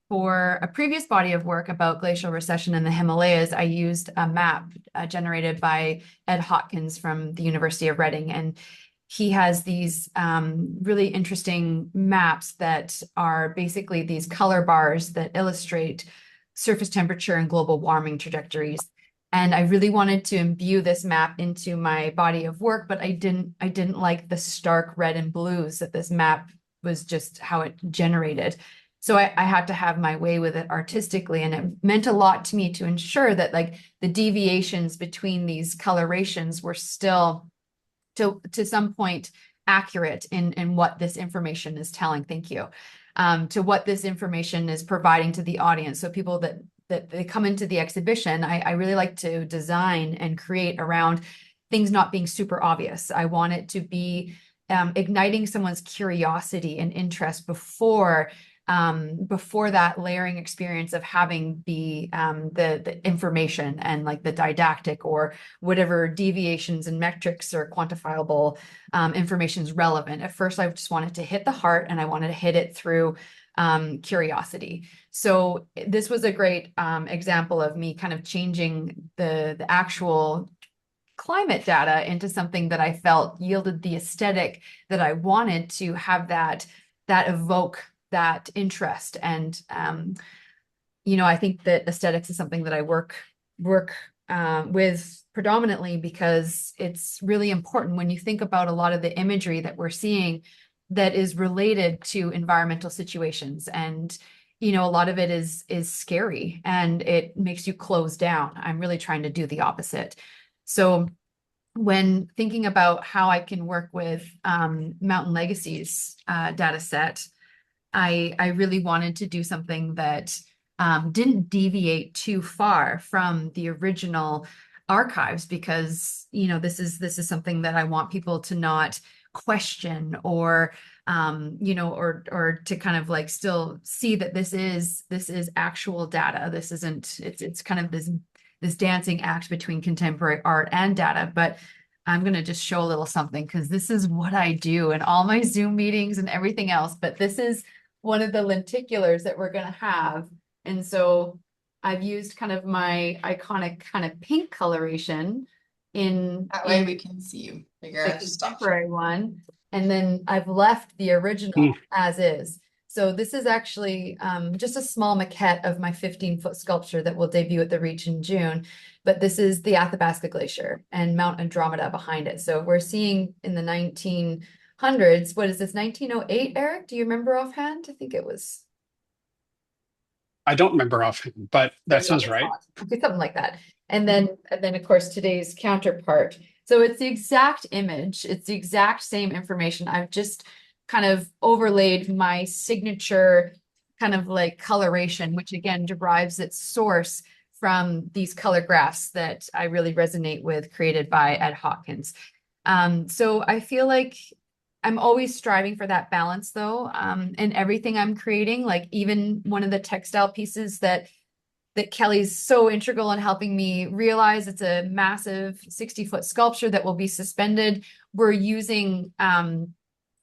For a previous body of work about glacial recession in the Himalayas, I used a map generated by Ed Hopkins from the University of Reading. And he has these really interesting maps that are basically these color bars that illustrate surface temperature and global warming trajectories. And I really wanted to imbue this map into my body of work, but I didn't like the stark red and blues that this map was just how it generated. So I had to have my way with it artistically, and it meant a lot to me to ensure that like the deviations between these colorations were still to some point accurate in what this information is telling. Thank you. To what this information is providing to the audience. So people that they come into the exhibition, I really like to design and create around things not being super obvious. I want it to be igniting someone's curiosity and interest before that layering experience of having the information and like the didactic or whatever deviations and metrics or quantifiable information is relevant. At first, I just wanted to hit the heart, and I wanted to hit it through curiosity. So this was a great example of me kind of changing the actual climate data into something that I felt yielded the aesthetic that I wanted to have that evoke that interest. And I think that aesthetics is something that I work with predominantly because it's really important when you think about a lot of the imagery that we're seeing that is related to environmental situations. And a lot of it is scary and it makes you close down. I'm really trying to do the opposite. So when thinking about how I can work with Mountain Legacy's data set, I really wanted to do something that didn't deviate too far from the original archives, because this is something that I want people to not question or or to kind of like still see that this is actual data. This isn't it's kind of this dancing act between contemporary art and data. But I'm going to just show a little something because this is what I do in all my Zoom meetings and everything else. But this is one of the lenticulars that we're going to have. And so I've used kind of my iconic kind of pink coloration That way in we can see you figure the out stuff. contemporary one, and then I've left the original as is. So this is actually just a small maquette of my 15-foot sculpture that will debut at the Reach in June. But this is the Athabasca Glacier and Mount Andromeda behind it. So we're seeing in the 1900s, what is this, 1908, Eric? Do you remember offhand? I think it was. I don't remember offhand, but that sounds right. Okay, something like that. And then of course today's counterpart. So it's the exact image, it's the exact same information. I've just kind of overlaid my signature kind of like coloration, which again derives its source from these color graphs that I really resonate with, created by Ed Hawkins. So I feel like I'm always striving for that balance though, in everything I'm creating. Like even one of the textile pieces that Kelley's so integral in helping me realize, it's a massive 60-foot sculpture that will be suspended. We're using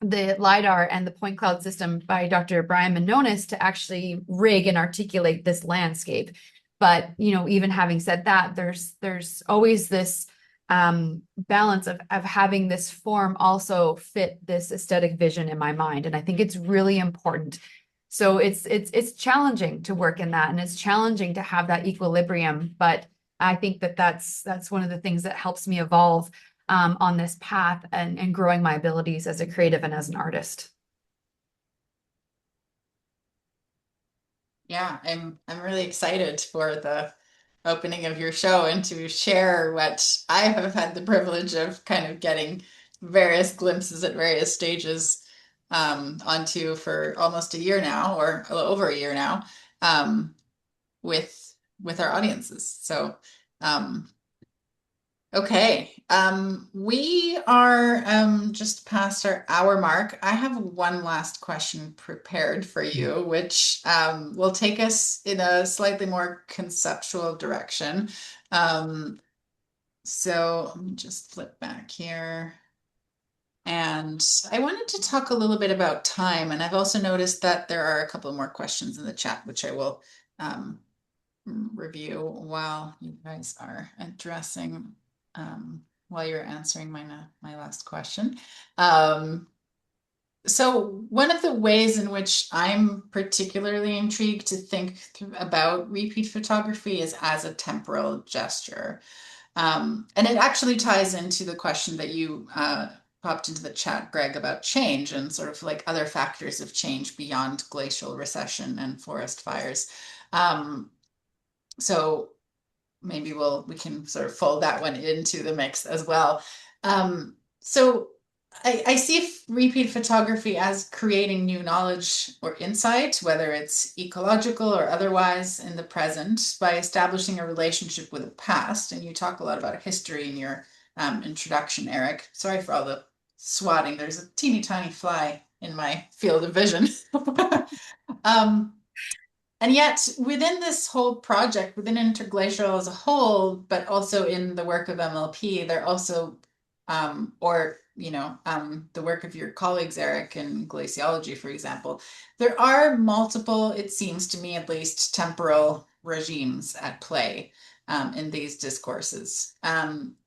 the LiDAR and the point cloud system by Dr. Brian Manonis to actually rig and articulate this landscape. But, you know, even having said that, there's always this balance of having this form also fit this aesthetic vision in my mind. And I think it's really important. So it's challenging to work in that, and it's challenging to have that equilibrium. But I think that's one of the things that helps me evolve on this path and growing my abilities as a creative and as an artist. Yeah, I'm really excited for the opening of your show and to share what I have had the privilege of kind of getting various glimpses at various stages onto for almost a year now, or a little over a year now, um, with our audiences. So okay, we are just past our hour mark. I have one last question prepared for you, which will take us in a slightly more conceptual direction. So let me just flip back here. And I wanted to talk a little bit about time, and I've also noticed that there are a couple more questions in the chat, which I will review while you guys are addressing, while you're answering my last question. So one of the ways in which I'm particularly intrigued to think about repeat photography is as a temporal gesture. And it actually ties into the question that you popped into the chat, Greg, about change and sort of like other factors of change beyond glacial recession and forest fires. So maybe we can sort of fold that one into the mix as well. So I see repeat photography as creating new knowledge or insight, whether it's ecological or otherwise in the present, by establishing a relationship with the past. And you talk a lot about history in your introduction, Eric. Sorry for all the swatting. There's a teeny tiny fly in my field of vision. And yet, within this whole project, within Interglacial as a whole, but also in the work of MLP, they're also, the work of your colleagues, Eric, in glaciology, for example, there are multiple, it seems to me at least, temporal regimes at play in these discourses.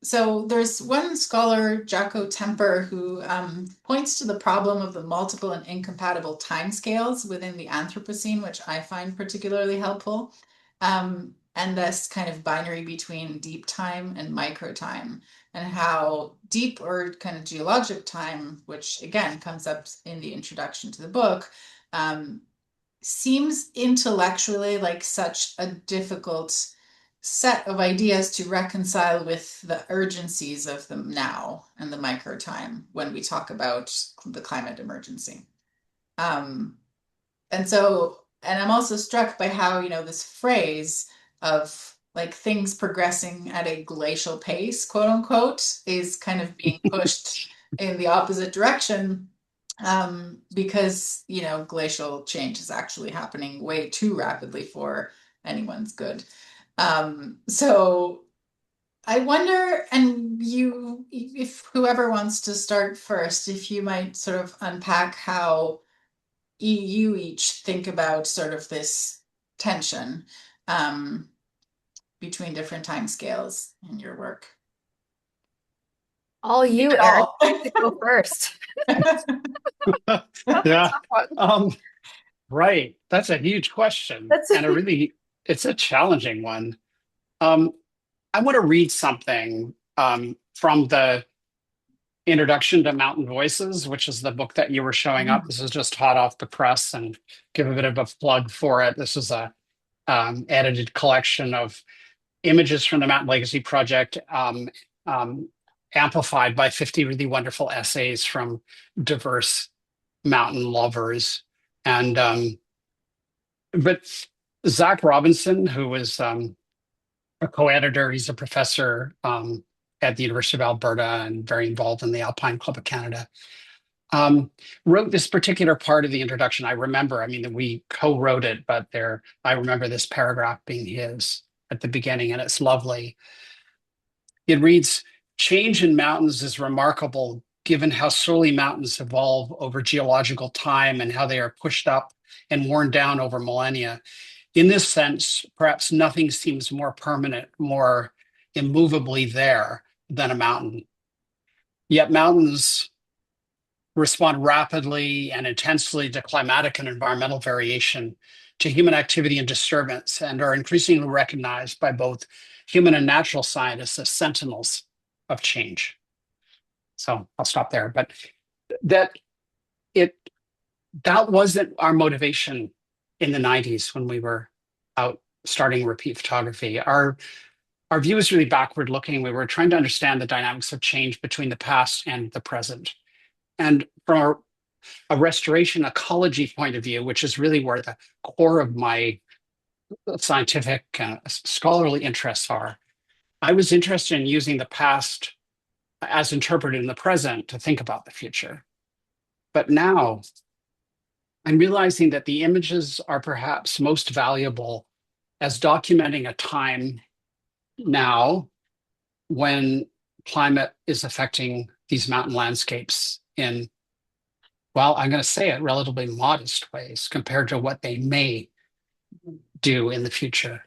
So there's one scholar, Jaco Temper, who points to the problem of the multiple and incompatible timescales within the Anthropocene, which I find particularly helpful. And this kind of binary between deep time and micro time, and how deep or kind of geologic time, which again comes up in the introduction to the book, seems intellectually like such a difficult set of ideas to reconcile with the urgencies of the now and the micro time when we talk about the climate emergency. And I'm also struck by how, this phrase of like things progressing at a glacial pace, quote unquote, is kind of being pushed in the opposite direction, because, glacial change is actually happening way too rapidly for anyone's good. So I wonder, and if whoever wants to start first, if you might sort of unpack how you each think about sort of this tension between different time scales in your work? All you, Eric, All. to go first. That's a Yeah. tough one. Right. That's a huge question. That's And it's a challenging one. Um, I want to read something from the Introduction to Mountain Voices, which is the book that you were showing up. This is just hot off the press, and give a bit of a plug for it. This is a edited collection of images from the Mountain Legacy Project, um, amplified by 50 really wonderful essays from diverse mountain lovers. And but Zach Robinson, who is a co-editor, he's a professor at the University of Alberta and very involved in the Alpine Club of Canada, wrote this particular part of the introduction. I remember, I mean, we co-wrote it, but I remember this paragraph being his at the beginning, and it's lovely. It reads, "Change in mountains is remarkable given how slowly mountains evolve over geological time and how they are pushed up and worn down over millennia. In this sense, perhaps nothing seems more permanent, more immovably there than a mountain. Yet mountains respond rapidly and intensely to climatic and environmental variation, to human activity and disturbance, and are increasingly recognized by both human and natural scientists as sentinels of change." So I'll stop there. But that it that wasn't our motivation in the 90s when we were out starting repeat photography. Our view is really backward looking. We were trying to understand the dynamics of change between the past and the present. And from a restoration ecology point of view, which is really where the core of my scientific scholarly interests are, I was interested in using the past as interpreted in the present to think about the future. But now I'm realizing that the images are perhaps most valuable as documenting a time now when climate is affecting these mountain landscapes in, well, I'm going to say it, relatively modest ways compared to what they may do in the future.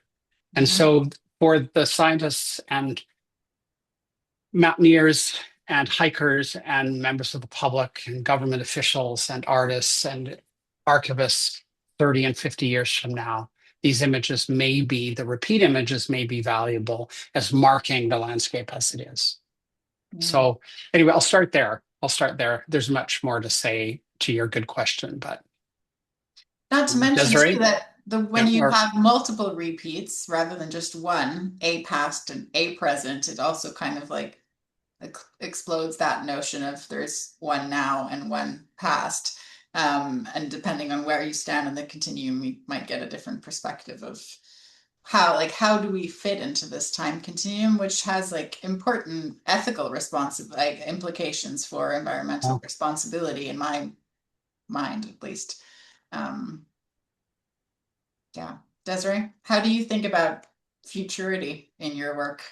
And so for the scientists and mountaineers and hikers and members of the public and government officials and artists and archivists 30 and 50 years from now, these images may be, the repeat images may be valuable as marking the landscape as it is. So anyway, I'll start there. There's much more to say to your good question, but not to mention Desiree? too that when you Or, have multiple repeats rather than just one, a past and a present, it also kind of like explodes that notion of there's one now and one past. And depending on where you stand in the continuum, you might get a different perspective of how do we fit into this time continuum, which has like important ethical implications for environmental responsibility in my mind, at least. Yeah. Desiree, how do you think about futurity in your work?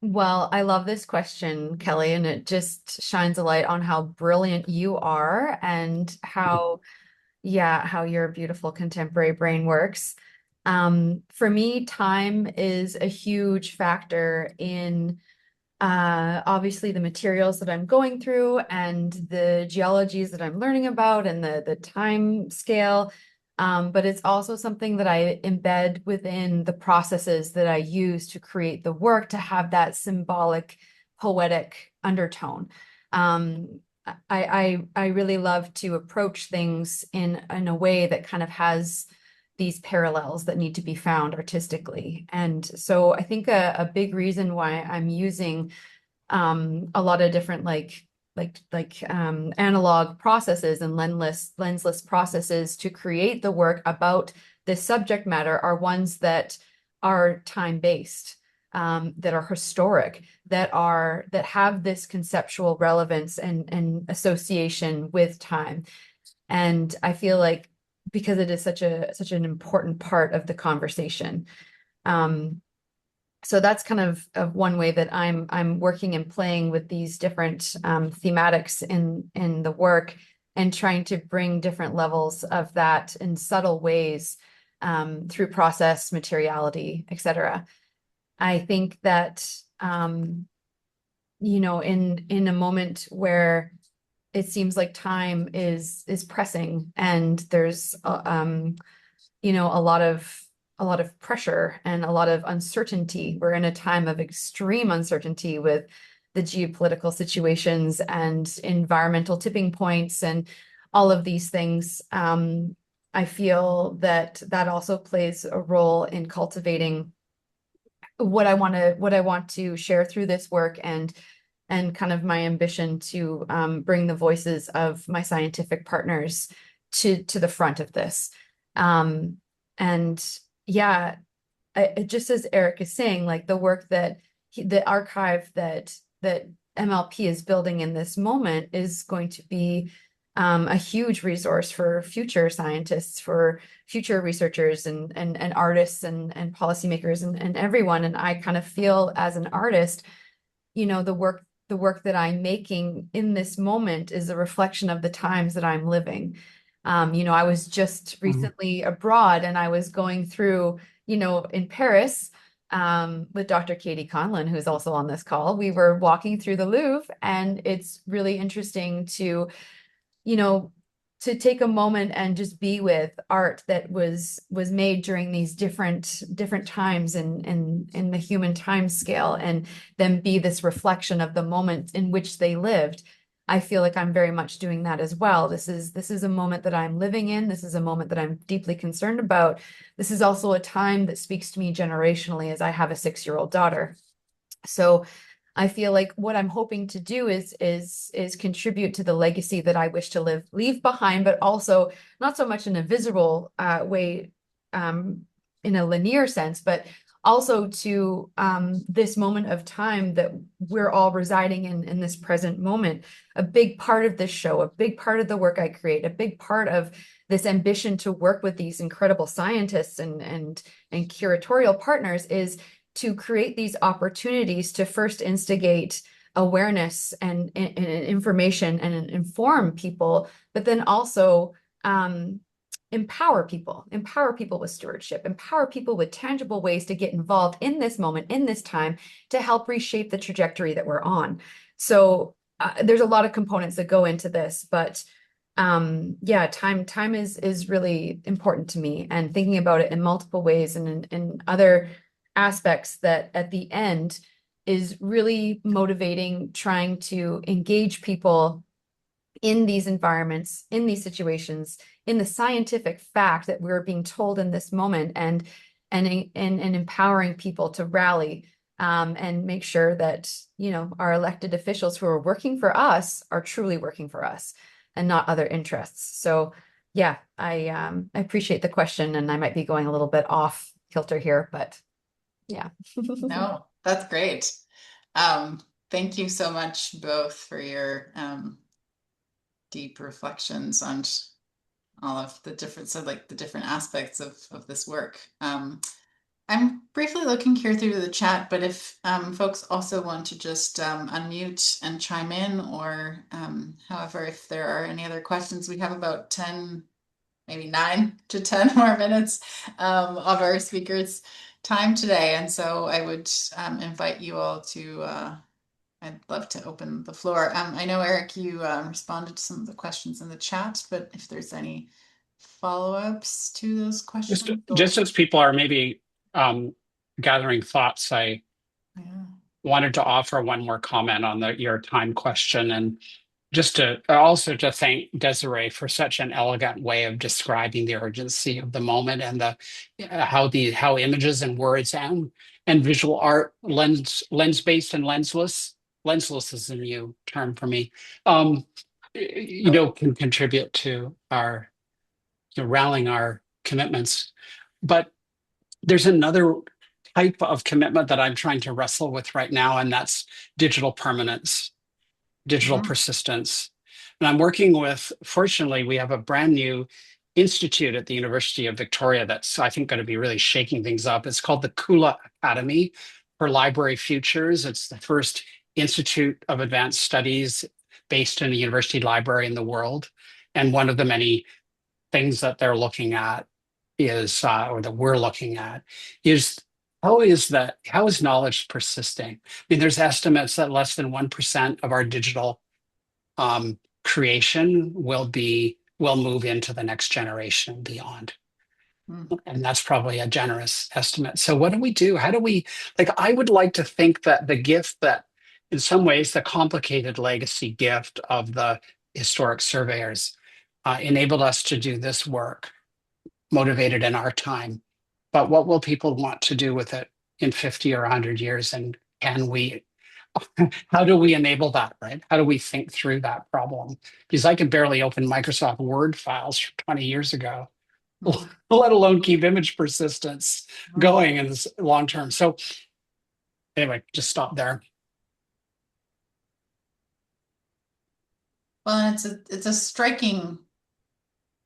Well, I love this question, Kelley, and it just shines a light on how brilliant you are and how your beautiful contemporary brain works. For me, time is a huge factor in obviously the materials that I'm going through and the geologies that I'm learning about and the time scale. But it's also something that I embed within the processes that I use to create the work to have that symbolic, poetic undertone. I really love to approach things in a way that kind of has these parallels that need to be found artistically. And so I think a big reason why I'm using a lot of different analog processes and lensless processes to create the work about this subject matter are ones that are time-based, that are historic, that have this conceptual relevance and association with time. And I feel like because it is such an important part of the conversation. So that's kind of one way that I'm working and playing with these different thematics in the work and trying to bring different levels of that in subtle ways through process, materiality, etc. I think that, in a moment where it seems like time is pressing and there's, a lot of pressure and a lot of uncertainty. We're in a time of extreme uncertainty with the geopolitical situations and environmental tipping points and all of these things. I feel that also plays a role in cultivating what I want to share through this work and kind of my ambition to bring the voices of my scientific partners to the front of this. And yeah, just as Eric is saying, like the work that the archive that MLP is building in this moment is going to be a huge resource for future scientists, for future researchers and artists and policymakers and everyone. And I kind of feel as an artist, the work that I'm making in this moment is a reflection of the times that I'm living. I was just recently abroad and I was going through, in Paris, with Dr. Katie Conlon, who's also on this call. We were walking through the Louvre, and it's really interesting to take a moment and just be with art that was made during these different times in the human time scale, and then be this reflection of the moment in which they lived. I feel like I'm very much doing that as well. This is a moment that I'm living in. This is a moment that I'm deeply concerned about. This is also a time that speaks to me generationally, as I have a 6-year-old daughter. So I feel like what I'm hoping to do is contribute to the legacy that I wish to leave behind, but also not so much in a visible way, in a linear sense, but also to this moment of time that we're all residing in this present moment. A big part of this show, a big part of the work I create, a big part of this ambition to work with these incredible scientists and curatorial partners is to create these opportunities to first instigate awareness and information and inform people, but then also empower people with stewardship, empower people with tangible ways to get involved in this moment, in this time, to help reshape the trajectory that we're on. So there's a lot of components that go into this, but yeah, time is really important to me, and thinking about it in multiple ways and in other aspects that at the end is really motivating, trying to engage people in these environments, in these situations, in the scientific fact that we're being told in this moment, and empowering people to rally and make sure that our elected officials who are working for us are truly working for us and not other interests. So yeah, I appreciate the question, and I might be going a little bit off kilter here, but yeah. No, that's great. Thank you so much both for your deep reflections on all of the different, so like the different aspects of this work. I'm briefly looking here through the chat, but if folks also want to just unmute and chime in, or however, if there are any other questions, we have about 10, maybe 9 to 10 more minutes of our speakers' time today. And so I would invite you all to, I'd love to open the floor. I know, Eric, you responded to some of the questions in the chat, but if there's any follow-ups to those questions. Just as people are maybe gathering thoughts, I wanted to offer one more comment on your time question, and just to thank Desirée for such an elegant way of describing the urgency of the moment, and how images and words and visual art, lens-based and lensless is a new term for me, can contribute to our rallying our commitments. But there's another type of commitment that I'm trying to wrestle with right now, and that's digital permanence, digital persistence. And I'm working with, fortunately, we have a brand new institute at the University of Victoria that's, I think, going to be really shaking things up. It's called the Kula Academy for Library Futures. It's the first institute of advanced studies based in a university library in the world. And one of the many things that they're looking at is, or that we're looking at, is how is knowledge persisting? I mean, there's estimates that less than 1% of our digital creation will move into the next generation and beyond. And that's probably a generous estimate. So what do we do? How do we, like, I would like to think that the gift that, in some ways, the complicated legacy gift of the historic surveyors enabled us to do this work, motivated in our time. But what will people want to do with it in 50 or 100 years? And how do we enable that, right? How do we think through that problem? Because I can barely open Microsoft Word files from 20 years ago, let alone keep image persistence going in this long term. So anyway, just stop there. Well, it's a striking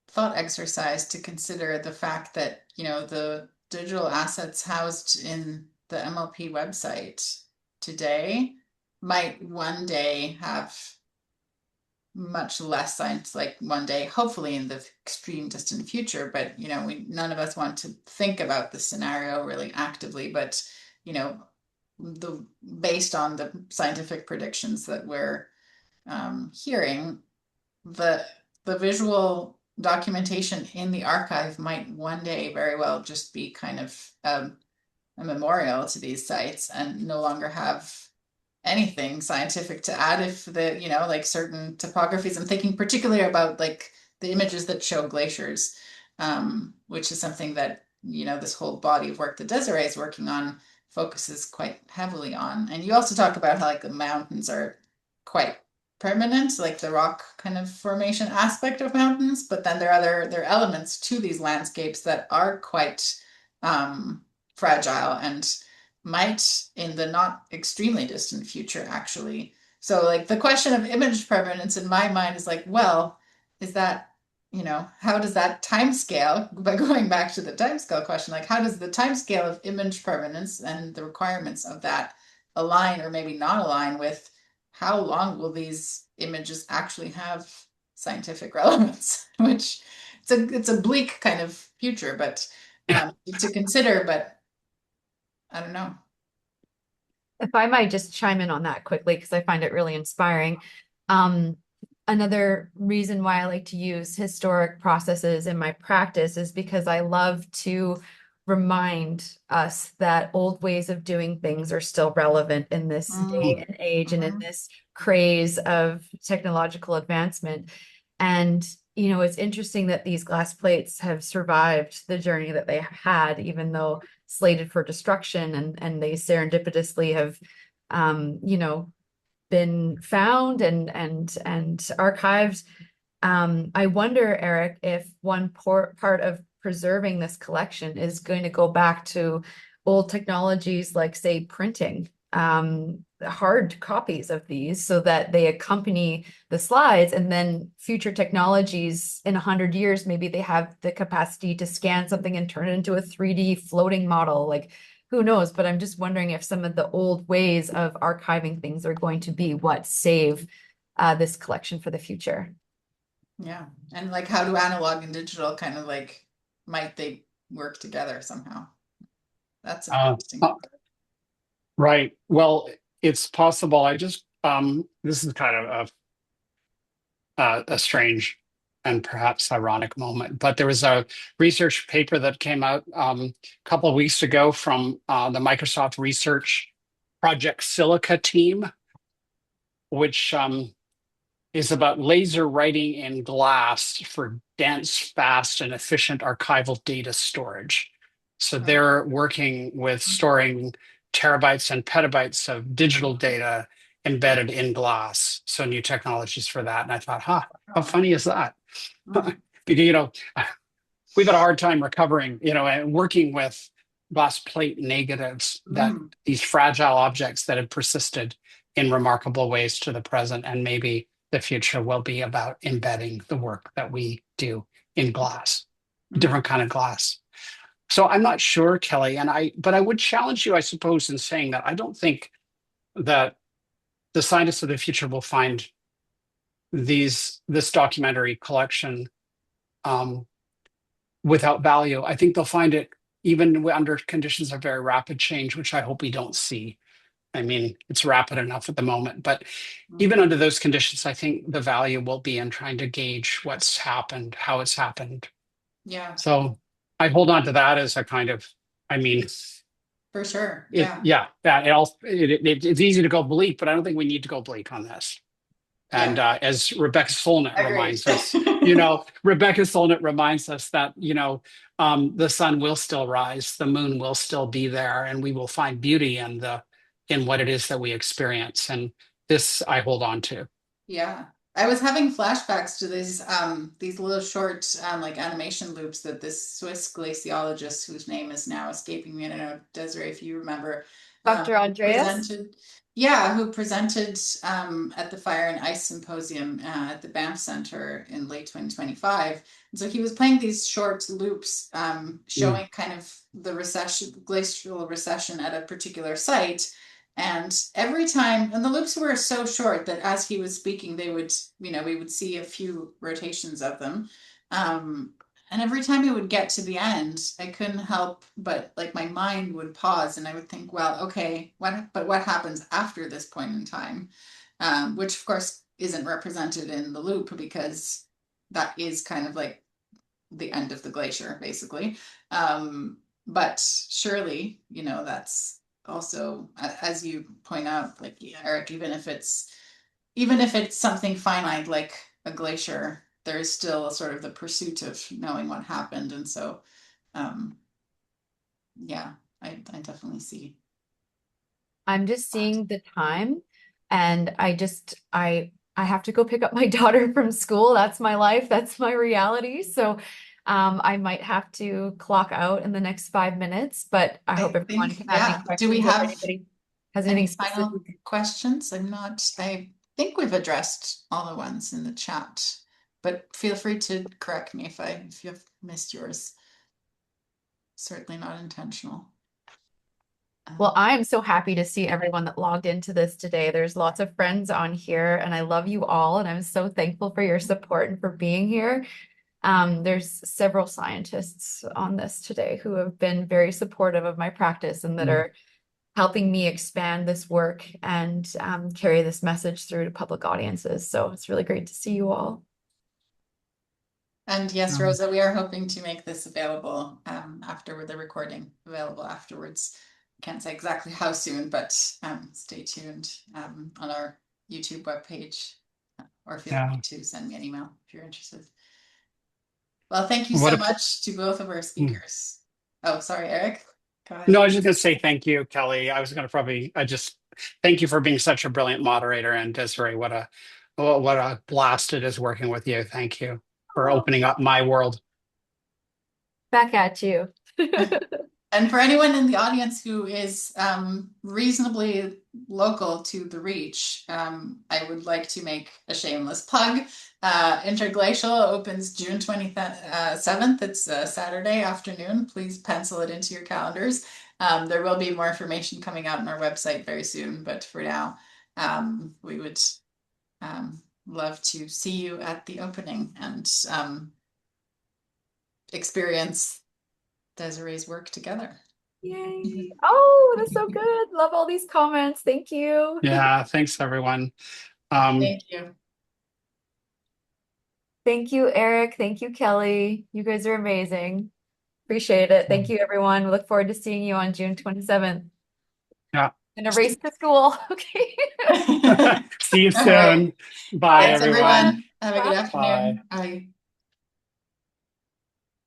thought exercise to consider the fact that, the digital assets housed in the MLP website today might one day have much less science, like one day, hopefully in the extreme distant future. But none of us want to think about the scenario really actively. But based on the scientific predictions that we're hearing, the visual documentation in the archive might one day very well just be kind of a memorial to these sites and no longer have anything scientific to add if like certain topographies. I'm thinking particularly about like the images that show glaciers, which is something that this whole body of work that Desirée is working on focuses quite heavily on. And you also talk about how like the mountains are quite permanent, like the rock kind of formation aspect of mountains, but then there are elements to these landscapes that are quite fragile and might in the not extremely distant future actually. So like the question of image permanence in my mind is like, well, is that, how does that time scale, by going back to the time scale question, like how does the time scale of image permanence and the requirements of that align or maybe not align with how long will these images actually have scientific relevance? Which it's a bleak kind of future, but to consider, but I don't know. If I might just chime in on that quickly, because I find it really inspiring. Another reason why I like to use historic processes in my practice is because I love to remind us that old ways of doing things are still relevant in this day and age and in this craze of technological advancement. And, it's interesting that these glass plates have survived the journey that they had, even though slated for destruction, and they serendipitously have, been found and archived. I wonder, Eric, if one part of preserving this collection is going to go back to old technologies like, say, printing, hard copies of these so that they accompany the slides, and then future technologies in 100 years, maybe they have the capacity to scan something and turn it into a 3D floating model. Like, who knows? But I'm just wondering if some of the old ways of archiving things are going to be what save this collection for the future. Yeah. And like how do analog and digital kind of like, might they work together somehow? That's interesting. Right. Well, it's possible. I just this is kind of a strange and perhaps ironic moment, but there was a research paper that came out a couple of weeks ago from the Microsoft Research Project Silica team, which is about laser writing in glass for dense, fast, and efficient archival data storage. So they're working with storing terabytes and petabytes of digital data embedded in glass. So new technologies for that. And I thought, how funny is that? Because, we've had a hard time recovering, and working with glass plate negatives, that these fragile objects that have persisted in remarkable ways to the present, and maybe the future will be about embedding the work that we do in glass, different kind of glass. So I'm not sure, Kelley, but I would challenge you, I suppose, in saying that I don't think that the scientists of the future will find this documentary collection without value. I think they'll find it even under conditions of very rapid change, which I hope we don't see. I mean, it's rapid enough at the moment, but even under those conditions, I think the value will be in trying to gauge what's happened, how it's happened. Yeah, So I hold on to that as a kind of, I mean, for sure. it, Yeah. yeah, that it's easy to go bleak, but I don't think we need to go bleak on this. And Yeah. as Rebecca Solnit Agreed. reminds us, that, the sun will still rise, the moon will still be there, and we will find beauty in what it is that we experience. And this I hold on to. Yeah. I was having flashbacks to these little short like animation loops that this Swiss glaciologist, whose name is now escaping me, I don't know, Desiree, if you remember, Dr. Andreas? presented, yeah, who presented at the Fire and Ice Symposium at the Banff Center in late 2025. And so he was playing these short loops showing kind of the recession, glacial recession at a particular site. And every time, and the loops were so short that as he was speaking, they would, we would see a few rotations of them. And every time it would get to the end, I couldn't help but like my mind would pause and I would think, well, okay, what happens after this point in time? Which of course isn't represented in the loop because that is kind of like the end of the glacier, basically. But surely, that's also, as you point out, like Eric, even if it's something finite like a glacier, there's still sort of the pursuit of knowing what happened. And so, um, yeah, I definitely see I'm just that. seeing the time and I have to go pick up my daughter from school. That's my life. That's my reality. So I might have to clock out in the next 5 minutes, but I hope I everyone think, can have any yeah. Do we questions if have anybody has anything any specific. final questions? I think we've addressed all the ones in the chat, but feel free to correct me if you've missed yours. Certainly not intentional. Well, I am so happy to see everyone that logged into this today. There's lots of friends on here, and I love you all, and I'm so thankful for your support and for being here. There's several scientists on this today who have been very supportive of my practice and that are helping me expand this work and carry this message through to public audiences. So it's really great to see you all. And yes, Rosa, we are hoping to make this available after the recording, available afterwards. Can't say exactly how soon, but stay tuned on our YouTube webpage, or feel free to send me an email if you're interested. Well, thank you What so a much to both of our speakers. Oh, sorry, Eric. Go ahead. No, I was just going to say thank you, Kelley. I just thank you for being such a brilliant moderator, and Desiree, what a blast it is working with you. Thank you for opening up my world. Back at you. And for anyone in the audience who is reasonably local to the Reach, I would like to make a shameless plug. Interglacial opens June 27th. It's a Saturday afternoon. Please pencil it into your calendars. There will be more information coming out on our website very soon, but for now, we would love to see you at the opening and experience Desiree's work together. Yay. Oh, that's so good. Love all these comments. Thank you. Yeah, thanks everyone. Thank you. Thank you, Eric. Thank you, Kelley. You guys are amazing. Appreciate it. Thank you, everyone. We look forward to seeing you on June 27th. Yeah. In a race to school. Okay. See you soon. Right. Bye, Thanks, everyone. everyone. Have a good afternoon. Bye. Bye.